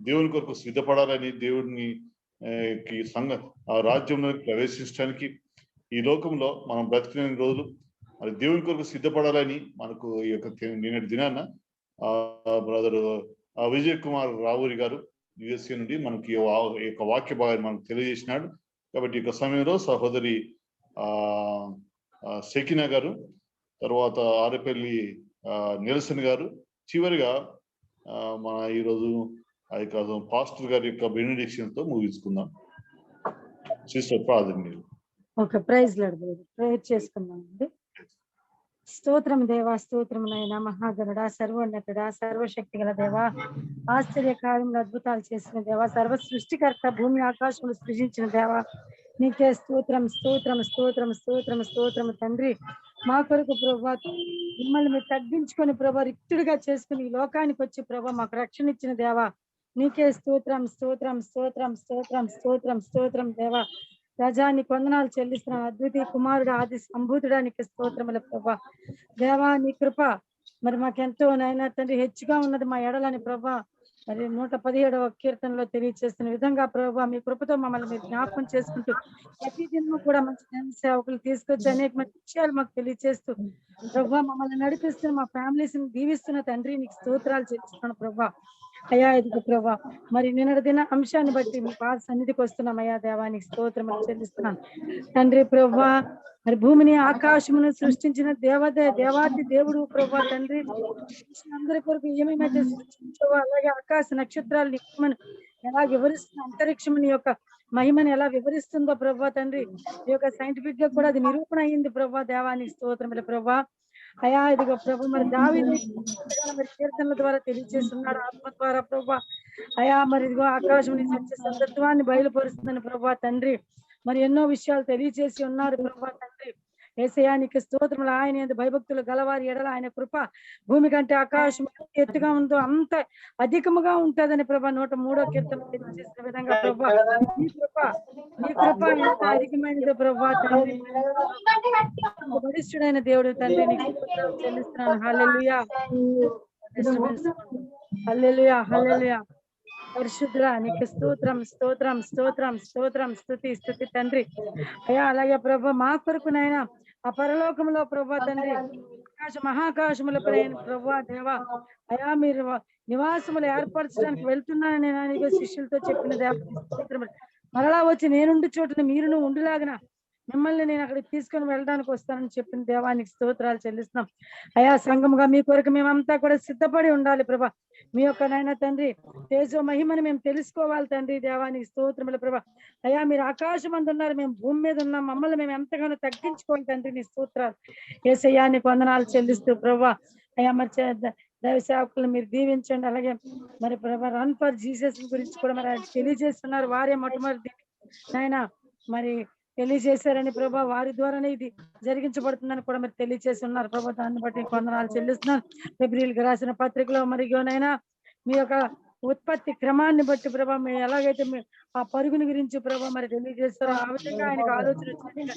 దేవుని కొరకు సిద్ధపడాలని, దేవుడిని రాజ్యంలోకి ప్రవేశించడానికి ఈ లోకంలో మనం బ్రతికిన రోజులు మరి దేవుని కొరకు సిద్ధపడాలని మనకు ఈ యొక్క నిన్నటి దినాన బ్రదర్ విజయ్ కుమార్ రావూరి గారు యుఎస్ఏ నుండి మనకి ఈ యొక్క వాక్య భాగాన్ని మనకు తెలియజేసినాడు. కాబట్టి ఈ యొక్క సమయంలో సహోదరి షకీనా గారు, తర్వాత ఆరేపల్లి నెల్సన్ గారు, చివరిగా మన ఈరోజు ఆ యొక్క పాస్టర్ గారి యొక్క బెనిడిక్షన్ తో ముగించుకుందాం. సిస్టర్ ప్రార్థన. Okay, praise Lord brother. Prayer చేసుకుందామండి. స్తోత్రం దేవా, స్తోత్రం నాయన, మహాగణుడా, సర్వోన్నతుడా, సర్వశక్తి గల దేవా, ఆశ్చర్య కార్యములు అద్భుతాలు చేసిన దేవా, సర్వ సృష్టికర్త, భూమి ఆకాశములు సృజించిన దేవా, నీకే స్తోత్రం స్తోత్రం స్తోత్రం స్తోత్రం స్తోత్రం తండ్రి. మా కొరకు ప్రభా మిమ్మల్ని మీరు తగ్గించుకొని ప్రభా రిక్తుడిగా చేసుకుని ఈ లోకానికి వచ్చి ప్రభా మాకు రక్షణ ఇచ్చిన దేవా, నీకే స్తోత్రం స్తోత్రం స్తోత్రం స్తోత్రం స్తోత్రం స్తోత్రం దేవా. రాజా నీ వందనాలు చెల్లిస్తున్నాను. అద్వితీయ కుమారుడు, ఆది సంభూతుడానికి స్తోత్రముల ప్రభా. దేవా నీ కృప మరి మాకెంతో నాయన తండ్రి హెచ్చుగా ఉన్నది మా ఎడలని ప్రభా. మరి 117వ కీర్తనలో తెలియజేస్తున్న విధంగా ప్రభా మీ కృపతో మమ్మల్ని మీరు జ్ఞాపకం చేసుకుంటూ ప్రతి దినము కూడా మంచి జన సేవకులు తీసుకొచ్చి అనేక మంచి విషయాలు మాకు తెలియజేస్తూ ప్రభా మమ్మల్ని నడిపిస్తున్న మా ఫ్యామిలీస్ ని దీవిస్తున్న తండ్రి నీకు స్తోత్రాలు చెల్లిస్తున్నాను ప్రభా. అయ్యా ఇదిగో ప్రభా మరి నిన్నటి దిన అంశాన్ని బట్టి మీ పాద సన్నిధికి వస్తున్నాం అయ్యా దేవానికి స్తోత్రములు చెల్లిస్తున్నాను తండ్రి ప్రభా. మరి భూమిని ఆకాశమును సృష్టించిన దేవాది దేవుడు ప్రభా తండ్రి, అందరి కొరకు ఏమేమైతే సృష్టించావో అలాగే ఆకాశ నక్షత్రాలు నిత్యమని ఎలా వివరిస్తున్న అంతరిక్షముని యొక్క మహిమని ఎలా వివరిస్తుందో ప్రభా తండ్రి, ఈ యొక్క సైంటిఫిక్ గా కూడా అది నిరూపణ అయింది ప్రభా. దేవానికి స్తోత్రములు ప్రభా. అయా ఇదిగో ప్రభు మరి దావీదు మరి కీర్తనల ద్వారా తెలియజేస్తున్నాడు ఆత్మ ద్వారా ప్రభా. అయా మరి ఇదిగో ఆకాశం నీ సత్య సందత్వాన్ని బయలుపరుస్తుందని ప్రభా తండ్రి. మరి ఎన్నో విషయాలు తెలియజేసి ఉన్నారు ప్రభా తండ్రి. యేసయ్యా నీకు స్తోత్రములు. ఆయన భయభక్తులు గలవారి ఎడల ఆయన కృప భూమి కంటే ఆకాశం ఎత్తుగా ఉందో అంత అధికముగా ఉంటదని ప్రభా 103వ కీర్తన తెలియజేసిన విధంగా ప్రభా నీ కృప ఎంత అధికమైనదో ప్రభా తండ్రి. బలిష్ఠుడైన దేవుడు తండ్రి నీకు స్తోత్రాలు చెల్లిస్తున్నాను. హల్లెలూయా హల్లెలూయా హల్లెలూయా. పరిశుద్ధుడా నీకు స్తోత్రం స్తోత్రం స్తోత్రం స్తోత్రం స్తుతి స్తుతి తండ్రి. అయ్యా అలాగే ప్రభా మా కొరకునైనా ఆ పరలోకంలో ప్రభా తండ్రి మహాకాశముల ప్రభా దేవా అయా మీరు నివాసములు ఏర్పరచడానికి వెళ్తున్నానని నేను శిష్యులతో చెప్పిన దేవా మరలా వచ్చి నేనుండి చోటుని మీరును ఉండులాగిన మిమ్మల్ని నేను అక్కడికి తీసుకొని వెళ్ళడానికి వస్తానని చెప్పిన దేవానికి స్తోత్రాలు చెల్లిస్తున్నాం. అయా సంఘముగా మీ కొరకు మేమంతా కూడా సిద్ధపడి ఉండాలి ప్రభా. మీ యొక్క నాయన తండ్రి తేజో మహిమని మేము తెలుసుకోవాలి తండ్రి. దేవానికి స్తోత్రముల ప్రభా. అయ్యా మీరు ఆకాశం అందు ఉన్నారు, మేము భూమి మీద ఉన్నాం, మమ్మల్ని మేము ఎంతగానో తగ్గించుకోవాలి తండ్రి. నీ స్తోత్రాలు యేసయ్యా, నీకు వందనాలు చెల్లిస్తూ ప్రభా. అయ్యా మరి దైవ సేవకులను మీరు దీవించండి. అలాగే మరి ప్రభా రన్ ఫర్ జీసస్ గురించి కూడా మరి ఆయన తెలియజేస్తున్నారు. వారే మొట్టమొదటి నాయన మరి తెలియజేశారని ప్రభా, వారి ద్వారానే ఇది జరిగించబడుతుందని కూడా మరి తెలియజేసి ఉన్నారు ప్రభా. దాన్ని బట్టి వందనాలు చెల్లిస్తున్నాను. ఫిబ్రిల్కి రాసిన పత్రికలో మరియునైనా మీ యొక్క ఉత్పత్తి క్రమాన్ని బట్టి ప్రభా, మీరు ఎలాగైతే ఆ పరుగుని గురించి ప్రభా మరి తెలియజేస్తారో ఆ విధంగా ఆయనకు ఆలోచన వచ్చినట్టుగా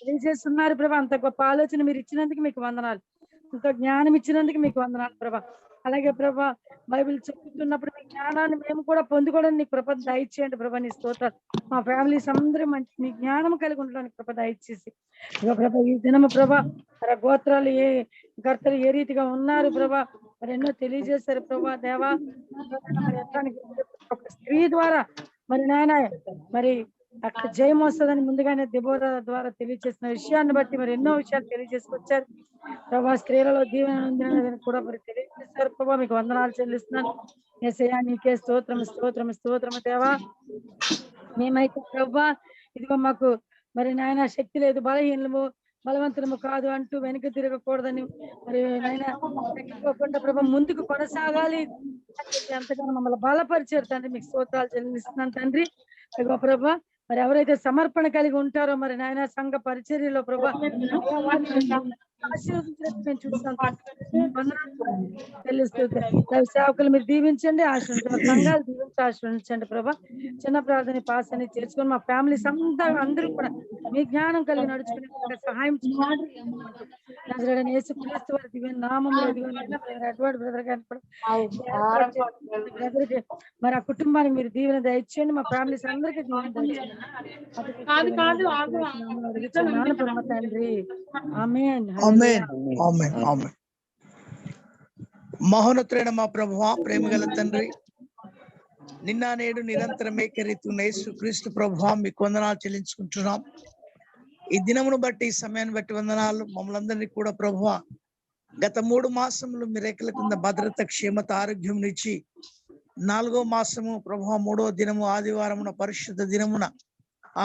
తెలియజేస్తున్నారు ప్రభా. అంత గొప్ప ఆలోచన మీరు ఇచ్చినందుకు మీకు వందనాలు, ఇంత జ్ఞానం ఇచ్చినందుకు మీకు వందనాలు ప్రభా. అలాగే ప్రభా బైబిల్ చెప్తున్నప్పుడు మీ జ్ఞానాన్ని మేము కూడా పొందుకోవడానికి నీకు కృప దయచేయండి ప్రభా. నీ స్తోత్రాలు. మా ఫ్యామిలీస్ అందరూ మంచి మీ జ్ఞానం కలిగి ఉండడానికి కృప దయచేసి ఇదిగో ప్రభా ఈ దినము ప్రభా మరి గోత్రాలు కర్తలు ఏ రీతిగా ఉన్నారు ప్రభా, మరి ఎన్నో తెలియజేశారు ప్రభా. దేవా మరి ఎట్లానికి ఒక స్త్రీ ద్వారా మరి నాయన మరి అక్కడ జయం వస్తుందని ముందుగానే దెబోరా ద్వారా తెలియజేసిన విషయాన్ని బట్టి మరి ఎన్నో విషయాలు తెలియజేసుకొచ్చారు ప్రభా. స్త్రీలలో దీవెన ఉందని కూడా మరి తెలియజేస్తారు ప్రభా. మీకు వందనాలు చెల్లిస్తున్నాను. యేసయ్యా నీకే స్తోత్రము స్తోత్రము స్తోత్రము దేవా. మేమైతే ప్రభా ఇదిగో మాకు మరి నాయన శక్తి లేదు, బలహీనము బలవంతులము కాదు అంటూ వెనక తిరగకూడదని మరి నాయన తగ్గిపోకుండా ప్రభా ముందుకు కొనసాగాలి అని చెప్పి ఎంతగానో మమ్మల్ని బలపరిచారు తండ్రి. మీకు స్తోత్రాలు చెల్లిస్తున్నాను తండ్రి. ఇదిగో ప్రభా మరి ఎవరైతే సమర్పణ కలిగి ఉంటారో మరి నాయన సంఘ పరిచర్యలో ప్రభా ఆశీర్వదించినట్టు నేను చూస్తాను. తెలుస్తూ సేవకులు మీరు దీవించండి, ఆశ్రయించండి, సంఘాలు దీవించి ఆశ్రయించండి ప్రభా. చిన్న ప్రార్థన పాస్ అని చేర్చుకొని మా ఫ్యామిలీస్ అందరూ కూడా మీ జ్ఞానం కలిగి నడుచుకునే సహాయం యేసుక్రీస్తు వారి దివ్య నామములో ఎడ్వర్డ్ బ్రదర్ గారిని కూడా మరి ఆ కుటుంబానికి మీరు దీవెన దయచేయండి. మా ఫ్యామిలీస్ అందరికీ దీవెన దయచేయండి. అడుగుతున్నాను బ్రహ్మ తండ్రి. ఆమేన్. ఆమేన్ ఆమేన్ ఆమేన్. మహోన్నతుడైన మా ప్రభువా, ప్రేమగల తండ్రి, నిన్న నేడు నిరంతరం ఏకరీతున్న యేసుక్రీస్తు ప్రభువా మీకు వందనాలు చెల్లించుకుంటున్నాం. ఈ దినమును బట్టి ఈ సమయాన్ని బట్టి వందనాలు. మమ్మల్ని అందరినీ కూడా ప్రభువా గత 3 మాసములు మీ రేఖల కింద భద్రత, క్షేమత, ఆరోగ్యం ఇచ్చి 4వ మాసము ప్రభువా 3వ దినము ఆదివారమున పరిశుద్ధ దినమున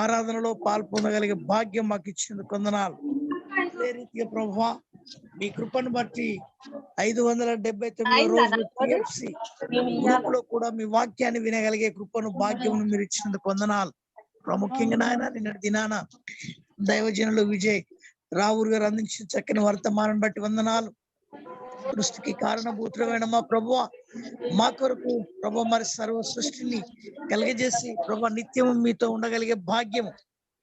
ఆరాధనలో పాల్పొందగలిగే భాగ్యం మాకు ఇచ్చినందుకు వందనాలు. అదే రీతిగా ప్రభువా మీ కృపను బట్టి 579 రోజులు TFC గ్రూపులో కూడా మీ వాక్యాన్ని వినగలిగే కృపను, భాగ్యమును మీరు ఇచ్చినందుకు వందనాలు. ప్రాముఖ్యంగా నాయన నిన్నటి దినాన దైవజనులు విజయ్ రావురు గారు అందించిన చక్కని వర్తమానం బట్టి వందనాలు. సృష్టికి కారణభూతుడమైన మా ప్రభువా మా కొరకు ప్రభు మరి సర్వ సృష్టిని కలిగజేసి ప్రభు నిత్యము మీతో ఉండగలిగే భాగ్యము,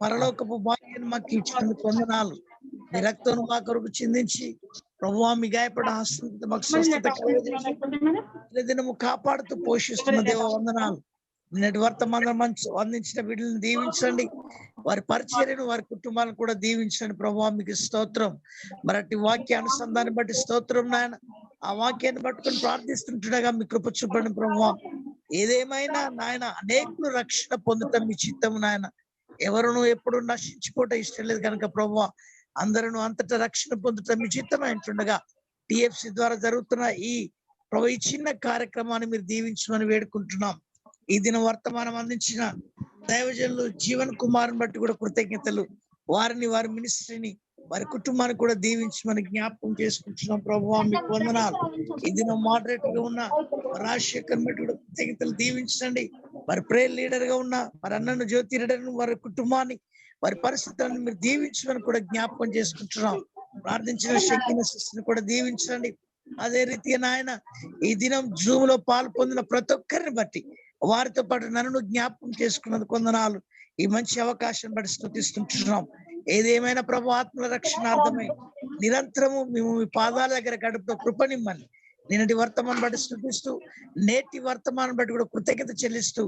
పరలోకపు భాగ్యాన్ని మాకు ఇచ్చినందుకు వందనాలు. మీ రక్తం మా కొరకు చిందించి ప్రభువా మీ గాయపడ హస్తం మాకు స్వస్థత కలిగజేసి దినము కాపాడుతూ పోషిస్తున్న దేవ వందనాలు. నిన్నటి వర్తమానం మంచి అందించిన బిడ్డలను దీవించండి, వారి పరిచర్యను వారి కుటుంబాలను కూడా దీవించండి ప్రభువా. మీకు స్తోత్రం. మరి అట్టి వాక్య అనుసంధాన్ని బట్టి స్తోత్రం నాయన. ఆ వాక్యాన్ని పట్టుకొని ప్రార్థిస్తుండగా మీ కృప చూపండి ప్రభువా. ఏదేమైనా నాయన అనేకులు రక్షణ పొందటం మీ చిత్తము నాయన. ఎవరును ఎప్పుడు నశించుకోవటం ఇష్టం లేదు కనుక ప్రభువా అందరూ అంతటా రక్షణ పొందటం మీ చిత్తమై ఉంటుండగా TFC ద్వారా జరుగుతున్న ఈ ప్రభు ఈ చిన్న కార్యక్రమాన్ని మీరు దీవించమని వేడుకుంటున్నాం. ఈ దిన వర్తమానం అందించిన దైవజనులు జీవన్ కుమార్ని బట్టి కూడా కృతజ్ఞతలు. వారిని, వారి మినిస్ట్రీని, వారి కుటుంబాన్ని కూడా దీవించమని జ్ఞాపకం చేసుకుంటున్నాం ప్రభువా. మీకు వందనాలు. ఈ దినం మోడరేటర్ గా ఉన్న రాజశేఖర్ బట్టి కూడా కృతజ్ఞతలు దీవించండి. మరి ప్రేయర్ లీడర్ గా ఉన్న మరి అన్నను జ్యోతి రెడ్డి వారి కుటుంబాన్ని, వారి పరిస్థితులను మీరు దీవించమని కూడా జ్ఞాపకం చేసుకుంటున్నాం. ప్రార్థించిన శక్తిని శిస్తుని కూడా దీవించండి. అదే రీతిగా నాయన ఈ దినం జూమ్ లో పాలు పొందిన ప్రతి ఒక్కరిని బట్టి వారితో పాటు నన్ను జ్ఞాపకం చేసుకున్నందుకు వందనాలు. ఈ మంచి అవకాశం బట్టి స్తుతిస్తుంటున్నాం. ఏదేమైనా ప్రభు ఆత్మల రక్షణార్థమై నిరంతరము మేము మీ పాదాల దగ్గర గడుపుతో కృపనిమ్మని నిన్నటి వర్తమానం బట్టి స్తుతిస్తూ నేటి వర్తమానం బట్టి కూడా కృతజ్ఞత చెల్లిస్తూ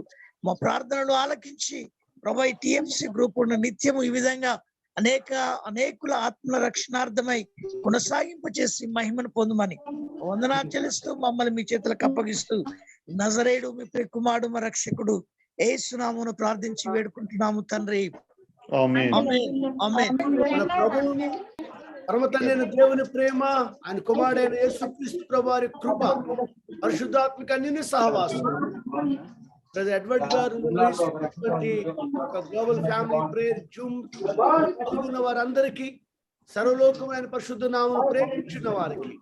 మా ప్రార్థనలు ఆలకించి ప్రభు ఈ TFC గ్రూప్ ఉన్న నిత్యము ఈ విధంగా అనేకుల ఆత్మల రక్షణార్థమై కొనసాగింపు చేసి మహిమను పొందమని వందనాలు చెల్లిస్తూ మమ్మల్ని మీ చేతులకు అప్పగిస్తూ నజరేయుడు మీ ప్రియ కుమారుడు మా రక్షకుడు యేసు నామమున ప్రార్థించి వేడుకుంటున్నాము తండ్రి. ఆమేన్. ఆమేన్. మన ప్రభువుని పరమ తండ్రి అయిన దేవుని ప్రేమ, ఆయన కుమారుడైన యేసుక్రీస్తు ప్రభు వారి కృప, పరిశుద్ధాత్మిక అన్ని సహవాసం, బ్రదర్ ఎడ్వర్డ్ గారు నిర్వహిస్తున్నటువంటి ఒక గ్లోబల్ ఫ్యామిలీ ప్రేయర్ జూమ్ పాల్గొన్న వారందరికీ, సర్వలోకమైన పరిశుద్ధ నామమును ప్రేమించిన వారికి,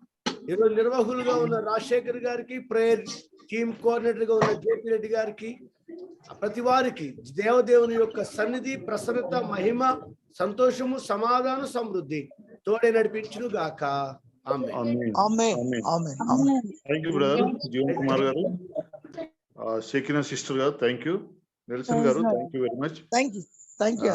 ఈరోజు నిర్వాహకులుగా ఉన్న రాజశేఖర్ గారికి, ప్రేయర్ టీమ్ కోఆర్డినేటర్ గా ఉన్న జేపీ రెడ్డి గారికి, ప్రతి వారికి దేవదేవుని యొక్క సన్నిధి, ప్రసన్నత, మహిమ, సంతోషము, సమాధానం, సమృద్ధి తోడే నడిపించును గాక. ఆమేన్. ఆమేన్. ఆమేన్. ఆమేన్. ఆమేన్. Thank you brother Jeevan Kumar గారు. షకీనా సిస్టర్ గారు థ్యాంక్ యూ. నెల్సన్ గారు thank you very much. Thank you. Thank you.